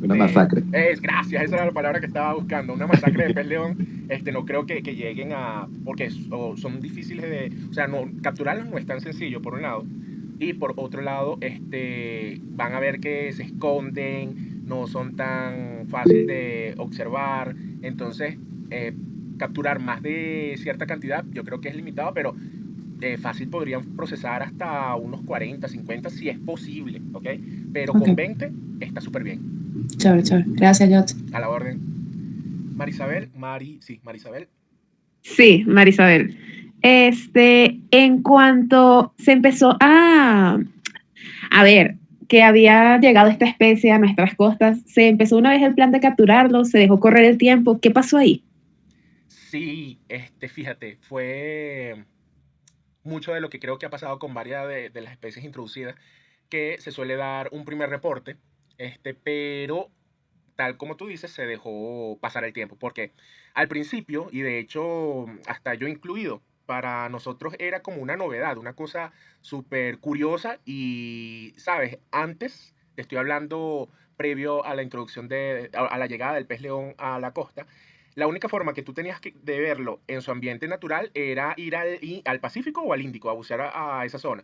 C: Una masacre.
A: Gracias, esa era la palabra que estaba buscando. Una masacre de pez león. No creo que lleguen a. Porque son difíciles de. O sea, no, capturarlos no es tan sencillo, por un lado. Y por otro lado, van a ver que se esconden, no son tan fáciles de observar. Entonces, capturar más de cierta cantidad, yo creo que es limitado, pero fácil podrían procesar hasta unos 40, 50, si es posible, ¿ok? Pero con 20 está súper bien.
D: Chévere, chévere. Gracias, Yots.
A: A la orden. Marisabel. Marisabel.
E: Sí, Marisabel. En cuanto se empezó a ver que había llegado esta especie a nuestras costas, se empezó una vez el plan de capturarlo, se dejó correr el tiempo. ¿Qué pasó ahí?
A: Sí, fíjate, fue mucho de lo que creo que ha pasado con varias de las especies introducidas, que se suele dar un primer reporte, pero tal como tú dices, se dejó pasar el tiempo, porque al principio, y de hecho hasta yo incluido, para nosotros era como una novedad, una cosa súper curiosa y, ¿sabes? Antes, te estoy hablando previo a la introducción a la llegada del pez león a la costa, la única forma que tú tenías de verlo en su ambiente natural era ir al Pacífico o al Índico, a bucear a esa zona.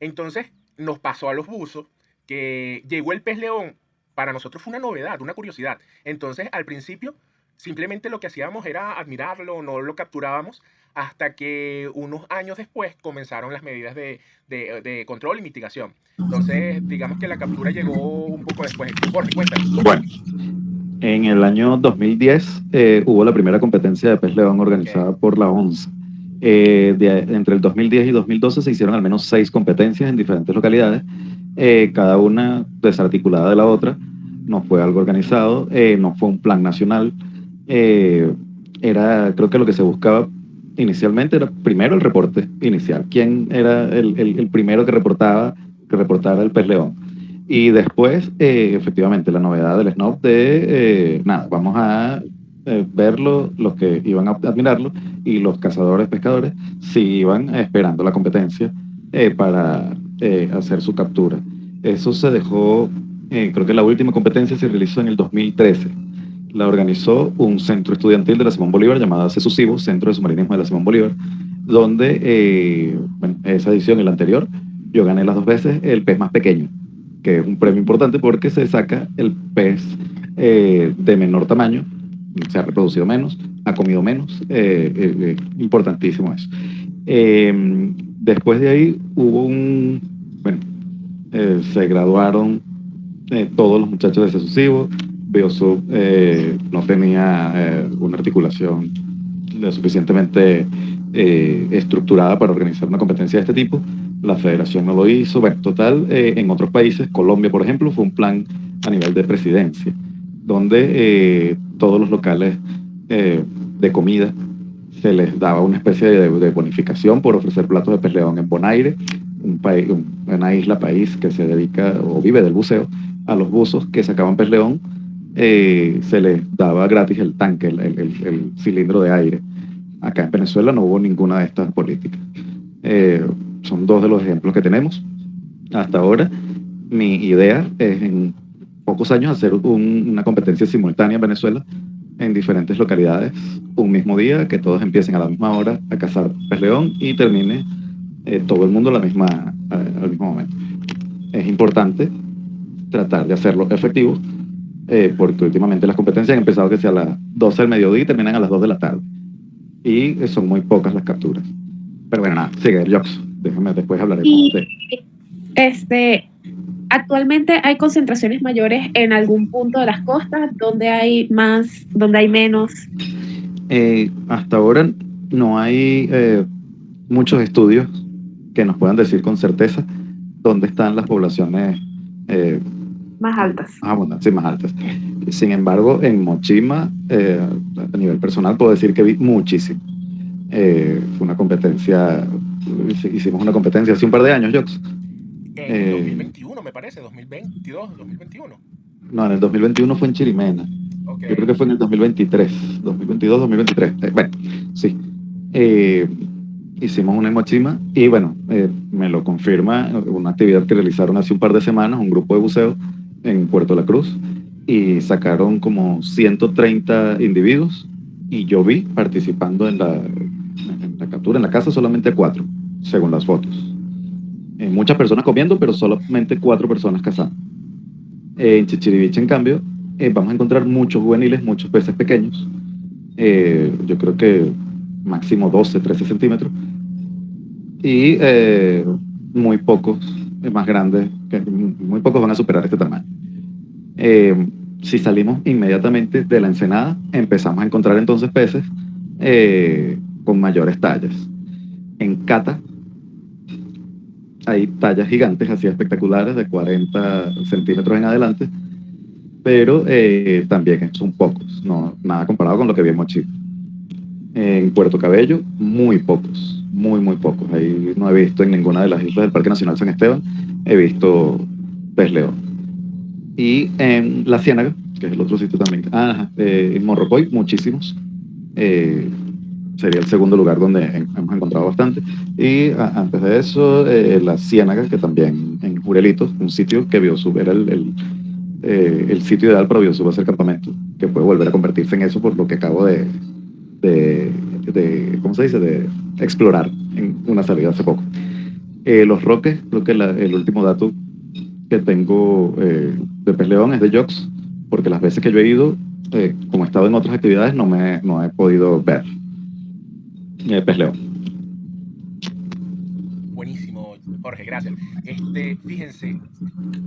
A: Entonces, nos pasó a los buzos que llegó el pez león. Para nosotros fue una novedad, una curiosidad. Entonces, al principio, simplemente lo que hacíamos era admirarlo, no lo capturábamos, hasta que unos años después comenzaron las medidas de control y mitigación. Entonces, digamos que la captura llegó un poco después. Jorge, cuéntanos.
C: Bueno, en el año 2010 hubo la primera competencia de pez león organizada por la ONSA. Entre el 2010 y 2012 se hicieron al menos 6 competencias en diferentes localidades cada una desarticulada de la otra. No fue algo organizado, no fue un plan nacional. Eh, Creo que lo que se buscaba inicialmente era primero el reporte inicial. ¿Quién era el primero que reportara el pez león? Y después, efectivamente, la novedad del SNOP nada, vamos a verlo, los que iban a admirarlo, y los cazadores, pescadores, sí iban esperando la competencia para hacer su captura. Eso se dejó, creo que la última competencia se realizó en el 2013. La organizó un centro estudiantil de la Simón Bolívar llamado CESUSIBO, Centro de Submarinismo de la Simón Bolívar, donde, bueno, esa edición y la anterior, yo gané las dos veces el pez más pequeño, que es un premio importante porque se saca el pez de menor tamaño, se ha reproducido menos, ha comido menos, importantísimo eso. Después de ahí hubo bueno, se graduaron todos los muchachos de CESUSIBO. Biosub no tenía una articulación suficientemente estructurada para organizar una competencia de este tipo. La federación no lo hizo. Bueno, total, en otros países, Colombia, por ejemplo, fue un plan a nivel de presidencia, donde todos los locales de comida se les daba una especie de bonificación por ofrecer platos de pez león en Bonaire, una isla país que se dedica o vive del buceo. A los buzos que sacaban pez león se les daba gratis el tanque, el cilindro de aire. Acá en Venezuela no hubo ninguna de estas políticas. Son dos de los ejemplos que tenemos hasta ahora. Mi idea es en pocos años hacer una competencia simultánea en Venezuela en diferentes localidades un mismo día, que todos empiecen a la misma hora a cazar pez león y termine todo el mundo al mismo momento. Es importante tratar de hacerlo efectivo, porque últimamente las competencias han empezado que sea a las 12 del mediodía y terminan a las 2 de la tarde. Y son muy pocas las capturas. Pero bueno, nada, sigue, Jox. Déjame, después hablaremos
E: Y
C: de...
E: actualmente hay concentraciones mayores en algún punto de las costas, donde hay más, donde hay menos.
C: Hasta ahora no hay muchos estudios que nos puedan decir con certeza dónde están las poblaciones
E: Más altas.
C: Sí, más altas. Sin embargo, en Mochima, a nivel personal, puedo decir que vi muchísimo. Fue una competencia, hicimos una competencia hace un par de años, Jox.
A: En 2021, me parece, 2022, 2021.
C: No, en el 2021 fue en Chirimena.
A: Okay.
C: Yo creo que fue en el 2023, 2022, 2023. Bueno, sí. Hicimos una en Mochima y bueno, me lo confirma una actividad que realizaron hace un par de semanas, un grupo de buceo en Puerto La Cruz, y sacaron como 130 individuos y yo vi participando en la captura en la casa solamente 4, según las fotos. Muchas personas comiendo, pero solamente 4 personas cazando. En Chichiriviche, en cambio, vamos a encontrar muchos juveniles, muchos peces pequeños. Yo creo que máximo 12, 13 centímetros. Y muy pocos más grandes, muy pocos van a superar este tamaño. Si salimos inmediatamente de la ensenada, empezamos a encontrar entonces peces con mayores tallas. En Cata hay tallas gigantes, así espectaculares, de 40 centímetros en adelante, pero también son pocos, no, nada comparado con lo que vi en Mochila. En Puerto Cabello, muy pocos, muy pocos. Ahí no he visto en ninguna de las islas del Parque Nacional San Esteban, he visto pez león. Y en La Ciénaga, que es el otro sitio también, en Morrocoy, muchísimos. Sería el segundo lugar donde hemos encontrado bastante. Y antes de eso, La Ciénaga, que también en Jurelitos, un sitio que Biosub era el sitio ideal para Biosub hacer campamento, que puede volver a convertirse en eso por lo que acabo de ¿cómo se dice? De explorar en una salida hace poco. Los Roques, creo que el último dato que tengo de pez león es de Jox, porque las veces que yo he ido, como he estado en otras actividades, no he podido ver pez león.
A: Buenísimo, Jorge, gracias. Fíjense,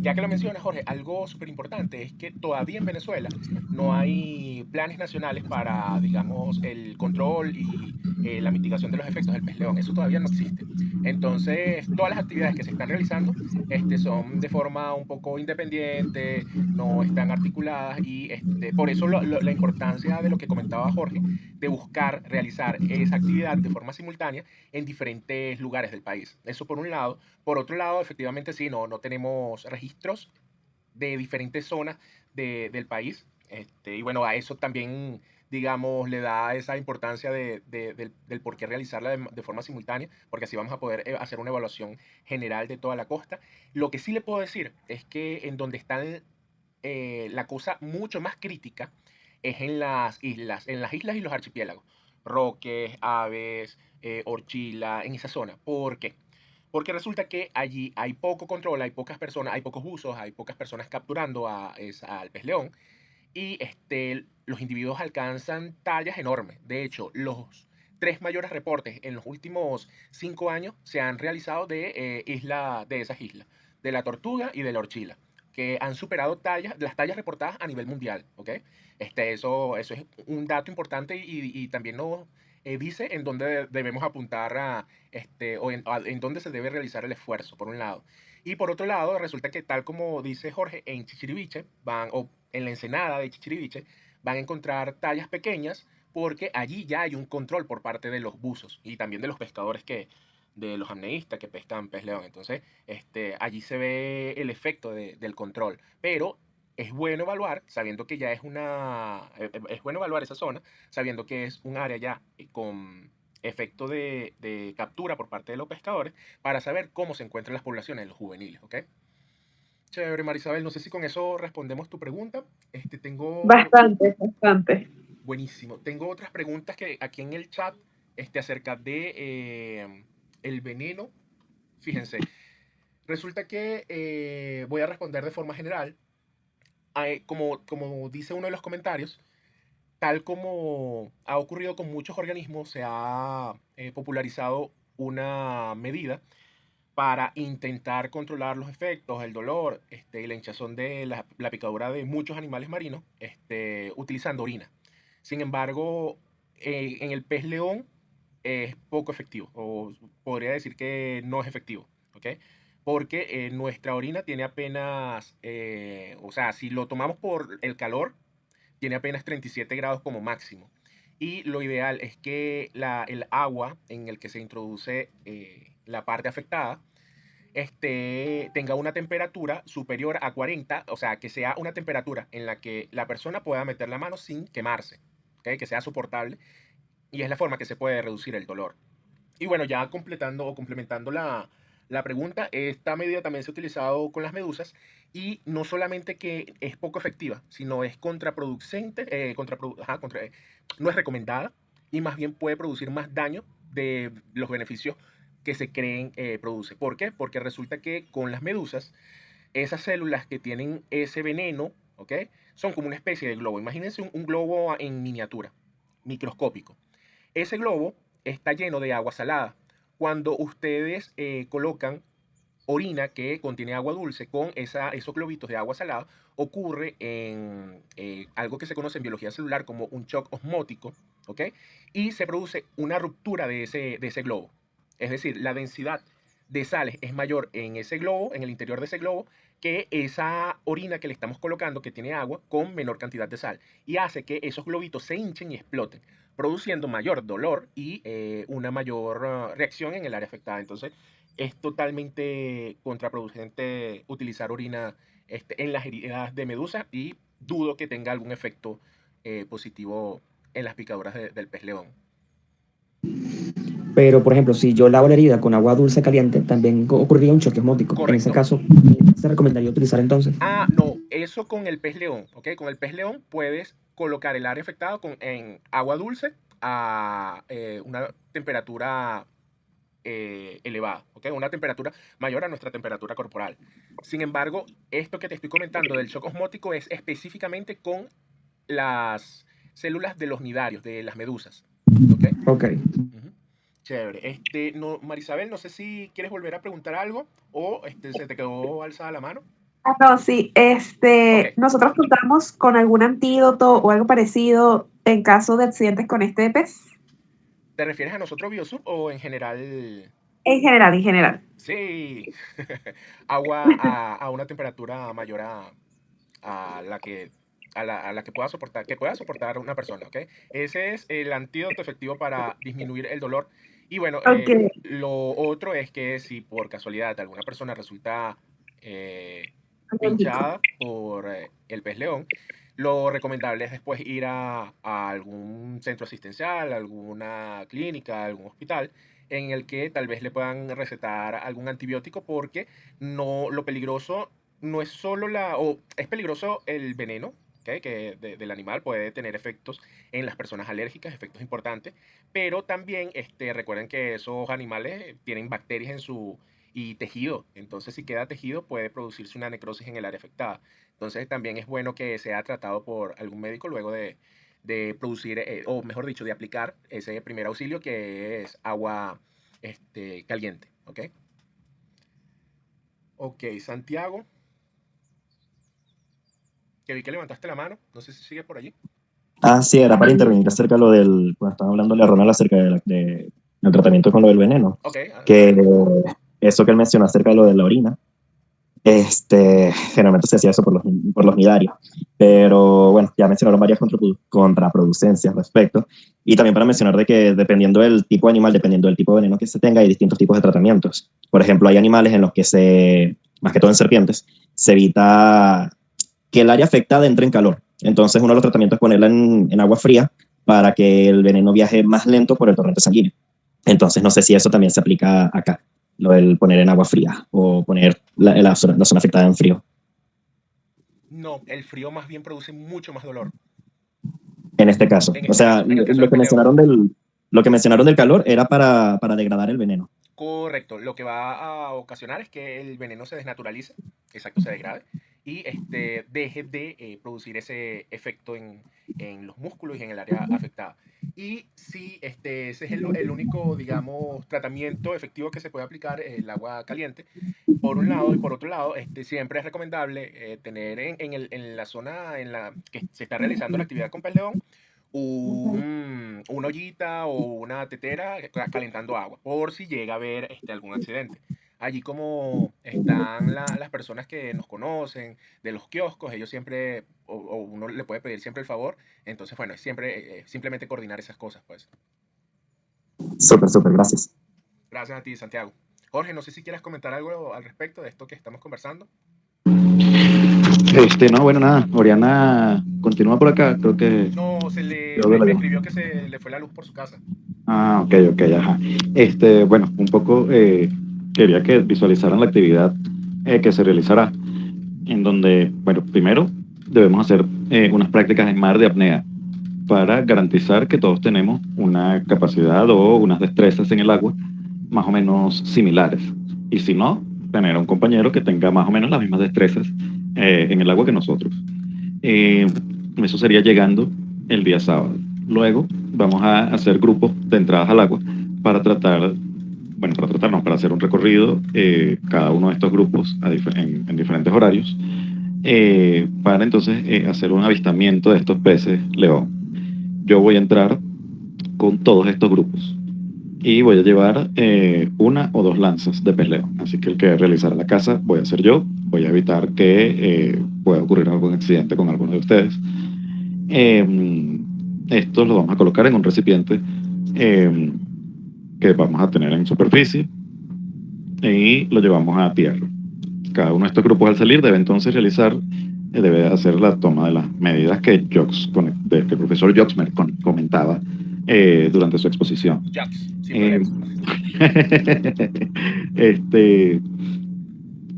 A: ya que lo menciona Jorge, algo súper importante es que todavía en Venezuela no hay planes nacionales para, digamos, el control y la mitigación de los efectos del pez león. Eso todavía no existe. Entonces, todas las actividades que se están realizando son de forma un poco independiente, no están articuladas y por eso la importancia de lo que comentaba Jorge, de buscar realizar esa actividad de forma simultánea en diferentes lugares del país. Eso por un lado. Por otro lado, efectivamente sí, no tenemos registros de diferentes zonas del país. Y bueno, a eso también, digamos, le da esa importancia del por qué realizarla de forma simultánea, porque así vamos a poder hacer una evaluación general de toda la costa. Lo que sí le puedo decir es que en donde están la cosa mucho más crítica es en las islas y los archipiélagos. Roques, Aves, Orchila, en esa zona. ¿Por qué? Porque resulta que allí hay poco control, hay pocas personas, hay pocos usos, hay pocas personas capturando al pez león y los individuos alcanzan tallas enormes. De hecho, los tres mayores reportes en los últimos 5 años se han realizado de esas islas, de la tortuga y de la orchila, que han superado las tallas reportadas a nivel mundial. ¿Ok? Eso es un dato importante y también nos dice en dónde debemos apuntar en dónde se debe realizar el esfuerzo, por un lado. Y por otro lado, resulta que tal como dice Jorge, en Chichiriviche o en la ensenada de Chichiriviche van a encontrar tallas pequeñas porque allí ya hay un control por parte de los buzos y también de los pescadores de los apneístas que pescan pez león. Entonces, allí se ve el efecto del control. Pero es bueno evaluar, sabiendo que ya es bueno evaluar esa zona, sabiendo que es un área ya con efecto de captura por parte de los pescadores, para saber cómo se encuentran las poblaciones de los juveniles, ¿ok? Chévere, Marisabel, no sé si con eso respondemos tu pregunta.
E: Bastante, bastante.
A: Buenísimo. Tengo otras preguntas que aquí en el chat acerca de el veneno. Fíjense, resulta que voy a responder de forma general. Como dice uno de los comentarios, tal como ha ocurrido con muchos organismos, se ha popularizado una medida para intentar controlar los efectos, el dolor y la hinchazón de la picadura de muchos animales marinos, utilizando orina. Sin embargo, en el pez león es poco efectivo, o podría decir que no es efectivo, ¿ok? Porque nuestra orina tiene apenas, o sea, si lo tomamos por el calor, tiene apenas 37 grados como máximo. Y lo ideal es que el agua en el que se introduce la parte afectada tenga una temperatura superior a 40, o sea, que sea una temperatura en la que la persona pueda meter la mano sin quemarse, ¿okay? Que sea soportable, y es la forma que se puede reducir el dolor. Y bueno, ya completando o complementando la pregunta, esta medida también se ha utilizado con las medusas y no solamente que es poco efectiva, sino es contraproducente, no es recomendada y más bien puede producir más daño de los beneficios que se creen produce. ¿Por qué? Porque resulta que con las medusas, esas células que tienen ese veneno, ¿ok? Son como una especie de globo. Imagínense un globo en miniatura, microscópico. Ese globo está lleno de agua salada. Cuando ustedes colocan orina que contiene agua dulce con esos globitos de agua salada, ocurre en algo que se conoce en biología celular como un shock osmótico, ¿ok? Y se produce una ruptura de ese globo. Es decir, la densidad de sales es mayor en ese globo, en el interior de ese globo, que esa orina que le estamos colocando, que tiene agua, con menor cantidad de sal. Y hace que esos globitos se hinchen y exploten, produciendo mayor dolor y una mayor reacción en el área afectada. Entonces, es totalmente contraproducente utilizar orina en las heridas de medusa y dudo que tenga algún efecto positivo en las picaduras del pez león.
F: Pero, por ejemplo, si yo lavo la herida con agua dulce caliente, también ocurriría un choque osmótico.
A: Correcto.
F: En ese caso, ¿se recomendaría utilizar entonces?
A: No, eso con el pez león, ¿ok? Con el pez león puedes colocar el área afectada en agua dulce a una temperatura elevada, ¿ok? Una temperatura mayor a nuestra temperatura corporal. Sin embargo, esto que te estoy comentando del shock osmótico es específicamente con las células de los nidarios, de las medusas, ¿ok?
F: Ok.
A: Uh-huh. Chévere. No, Marisabel, no sé si quieres volver a preguntar algo o se te quedó alzada la mano.
E: Ah, no, sí,
A: Ok.
E: nosotros contamos con algún antídoto o algo parecido en caso de accidentes con este pez.
A: ¿Te refieres a nosotros Biosub o en general?
E: En general, en general.
A: Sí. Agua a una temperatura mayor a la que a la que pueda soportar una persona, ¿ok? Ese es el antídoto efectivo para disminuir el dolor. Y bueno,
E: Ok.
A: lo otro es que si por casualidad alguna persona resulta pinchada por el pez león, lo recomendable es después ir a algún centro asistencial, alguna clínica, algún hospital, en el que tal vez le puedan recetar algún antibiótico, porque no, lo peligroso no es solo es peligroso el veneno, ¿ok? Que del animal puede tener efectos en las personas alérgicas, efectos importantes, pero también recuerden que esos animales tienen bacterias en su y tejido. Entonces, si queda tejido, puede producirse una necrosis en el área afectada. Entonces, también es bueno que sea tratado por algún médico luego de producir, o mejor dicho, de aplicar ese primer auxilio, que es agua caliente. ¿Ok? Ok, Santiago, que vi que levantaste la mano. No sé si sigue por allí.
B: Ah, sí, era para intervenir acerca de lo del, cuando estaba hablando a Ronald acerca del tratamiento con lo del veneno,
A: Ok,
B: que
A: adelante.
B: eso que él mencionó acerca de lo de la orina, generalmente se hacía eso por los nidarios, pero bueno, ya mencionaron varias contraproducencias al respecto, y también para mencionar de que dependiendo del tipo de animal, dependiendo del tipo de veneno que se tenga, hay distintos tipos de tratamientos. Por ejemplo, hay animales en los que más que todo en serpientes, se evita que el área afectada entre en calor. Entonces, uno de los tratamientos es ponerla en agua fría para que el veneno viaje más lento por el torrente sanguíneo. Entonces, no sé si eso también se aplica acá, lo del poner en agua fría o poner la zona afectada en frío.
A: No, el frío más bien produce mucho más dolor.
B: En este caso.
A: En
B: O
A: este
B: sea,
A: caso, en el caso del peleón.
B: lo que mencionaron del calor era para degradar el veneno.
A: Correcto. Lo que va a ocasionar es que el veneno se desnaturalice, exacto, se degrade, y deje de producir ese efecto en los músculos y en el área afectada. Y sí, ese es el único, digamos, tratamiento efectivo que se puede aplicar, el agua caliente, por un lado. Y por otro lado, siempre es recomendable tener en la zona en la que se está realizando la actividad con pez león una ollita o una tetera calentando agua, por si llega a haber algún accidente. Allí, como están las personas que nos conocen de los kioscos, ellos siempre, o uno le puede pedir siempre el favor. Entonces, bueno, es siempre simplemente coordinar esas cosas, pues.
B: Súper, súper, gracias.
A: Gracias a ti, Santiago. Jorge, no sé si quieres comentar algo al respecto de esto que estamos conversando.
C: No, bueno, nada, Oriana continúa por acá, creo que
A: No,
C: yo de la
A: me
C: llamada.
A: escribió que se le fue la luz por su casa.
C: Ah, ok, ok, ajá. Bueno, un poco quería que visualizaran la actividad que se realizará, en donde, bueno, primero debemos hacer unas prácticas en mar de apnea para garantizar que todos tenemos una capacidad o unas destrezas en el agua más o menos similares. Y si no, tener a un compañero que tenga más o menos las mismas destrezas en el agua que nosotros. Eso sería llegando el día sábado. Luego vamos a hacer grupos de entradas al agua para para hacer un recorrido, cada uno de estos grupos en diferentes horarios, para entonces hacer un avistamiento de estos peces león. Yo voy a entrar con todos estos grupos y voy a llevar una o dos lanzas de pez león. Así que el que realizará la caza voy a ser yo. Voy a evitar que pueda ocurrir algún accidente con alguno de ustedes. Estos los vamos a colocar en un recipiente que vamos a tener en superficie y lo llevamos a tierra. Cada uno de estos grupos al salir debe entonces debe hacer la toma de las medidas que el profesor Joxmer comentaba durante su exposición.
A: Jax, sin
C: Eh,
A: problemas.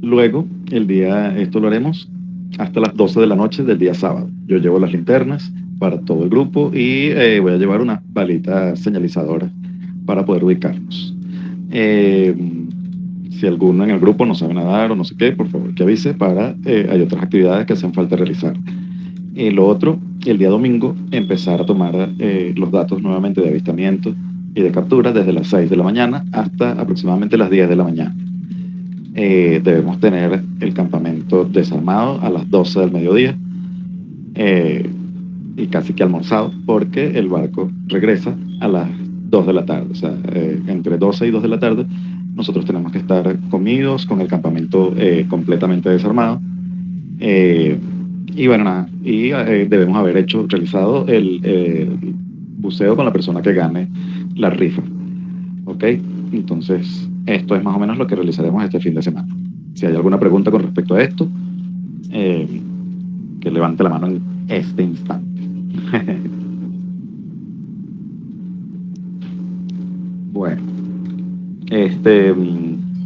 C: Luego, esto lo haremos hasta las 12 de la noche del día sábado. Yo llevo las linternas para todo el grupo y voy a llevar unas balitas señalizadoras para poder ubicarnos. Si alguno en el grupo no sabe nadar o no sé qué, por favor que avise hay otras actividades que hacen falta realizar. Lo otro, el día domingo, empezar a tomar los datos nuevamente de avistamiento y de captura desde las 6 de la mañana hasta aproximadamente las 10 de la mañana. Debemos tener el campamento desarmado a las 12 del mediodía y casi que almorzado, porque el barco regresa a las 2 de la tarde. O sea, entre 12 y 2 de la tarde nosotros tenemos que estar comidos con el campamento completamente desarmado. Y bueno, nada, debemos haber realizado el buceo con la persona que gane la rifa. ¿Ok? Entonces, esto es más o menos lo que realizaremos este fin de semana. Si hay alguna pregunta con respecto a esto, que levante la mano en este instante. Bueno,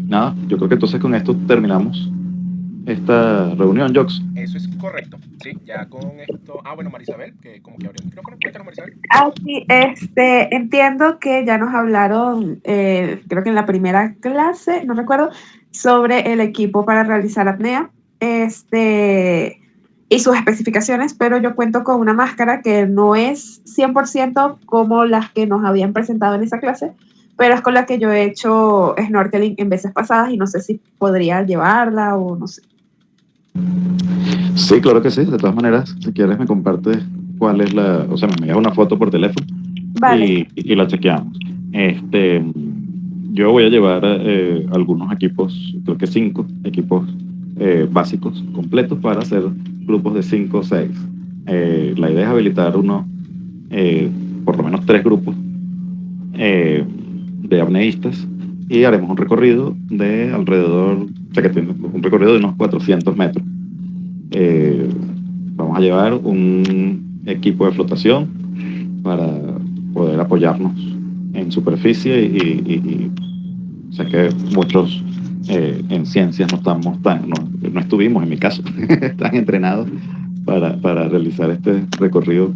C: nada, yo creo que entonces con esto terminamos esta reunión, Jox.
A: Eso es correcto. Sí, ya con esto. Ah, bueno, Marisabel, que como que abrió el micrófono. Cuéntanos, Marisabel.
E: Sí, entiendo que ya nos hablaron, creo que en la primera clase, no recuerdo, sobre el equipo para realizar apnea, y sus especificaciones, pero yo cuento con una máscara que no es 100% como las que nos habían presentado en esa clase, pero es con la que yo he hecho snorkeling en veces pasadas y no sé si podría llevarla o no sé.
C: Sí, claro que sí. De todas maneras, si quieres me compartes cuál es o sea, me envías una foto por teléfono.
E: Vale.
C: Y la chequeamos. Yo voy a llevar algunos equipos, creo que 5 equipos básicos completos para hacer grupos de 5 o 6. La idea es habilitar por lo menos 3 grupos de apneístas y haremos un recorrido de alrededor, o sea, que tiene un recorrido de unos 400 metros. Vamos a llevar un equipo de flotación para poder apoyarnos en superficie y sé que muchos en ciencias no estuvimos, en mi caso, tan entrenados para realizar este recorrido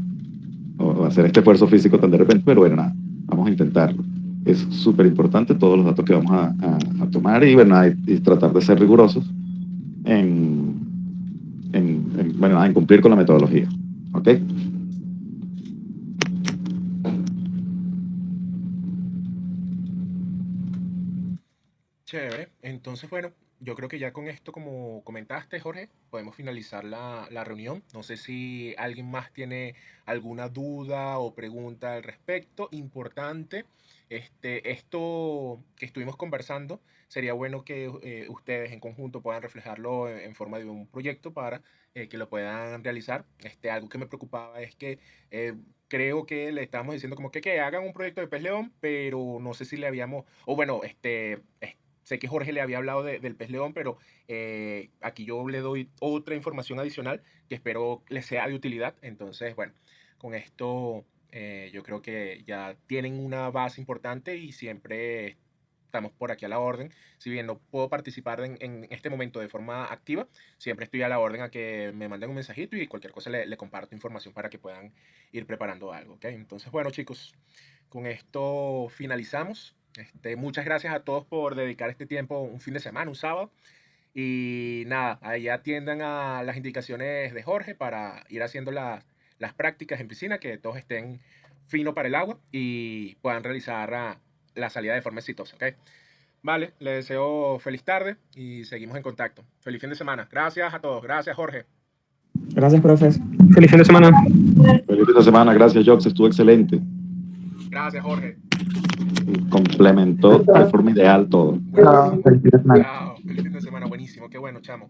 C: o hacer este esfuerzo físico tan de repente, pero bueno, nada, vamos a intentarlo. Es súper importante todos los datos que vamos a tomar y, bueno, y tratar de ser rigurosos en cumplir con la metodología. ¿Ok?
A: Chévere. Entonces, bueno, yo creo que ya con esto, como comentaste, Jorge, podemos finalizar la reunión. No sé si alguien más tiene alguna duda o pregunta al respecto. Importante, esto que estuvimos conversando, sería bueno que ustedes en conjunto puedan reflejarlo en forma de un proyecto para que lo puedan realizar. Algo que me preocupaba es que creo que le estábamos diciendo como que hagan un proyecto de Pez León, pero no sé si le habíamos, o bueno, sé que Jorge le había hablado del pez león, pero aquí yo le doy otra información adicional que espero les sea de utilidad. Entonces, bueno, con esto yo creo que ya tienen una base importante y siempre estamos por aquí a la orden. Si bien no puedo participar en este momento de forma activa, siempre estoy a la orden a que me manden un mensajito y cualquier cosa le comparto información para que puedan ir preparando algo. ¿Okay? Entonces, bueno, chicos, con esto finalizamos. Muchas gracias a todos por dedicar este tiempo, un fin de semana, un sábado. Y nada, ahí atiendan a las indicaciones de Jorge para ir haciendo las prácticas en piscina, que todos estén fino para el agua y puedan realizar la salida de forma exitosa. ¿Okay? Vale, les deseo feliz tarde y seguimos en contacto. Feliz fin de semana. Gracias a todos. Gracias, Jorge.
F: Gracias, profes.
G: Feliz fin de semana.
C: Feliz fin de semana. Gracias, Jox. Estuvo excelente.
A: Gracias, Jorge.
C: Complementó de forma ideal todo.
A: Chao. Feliz fin de semana. Buenísimo. Qué bueno, chamo.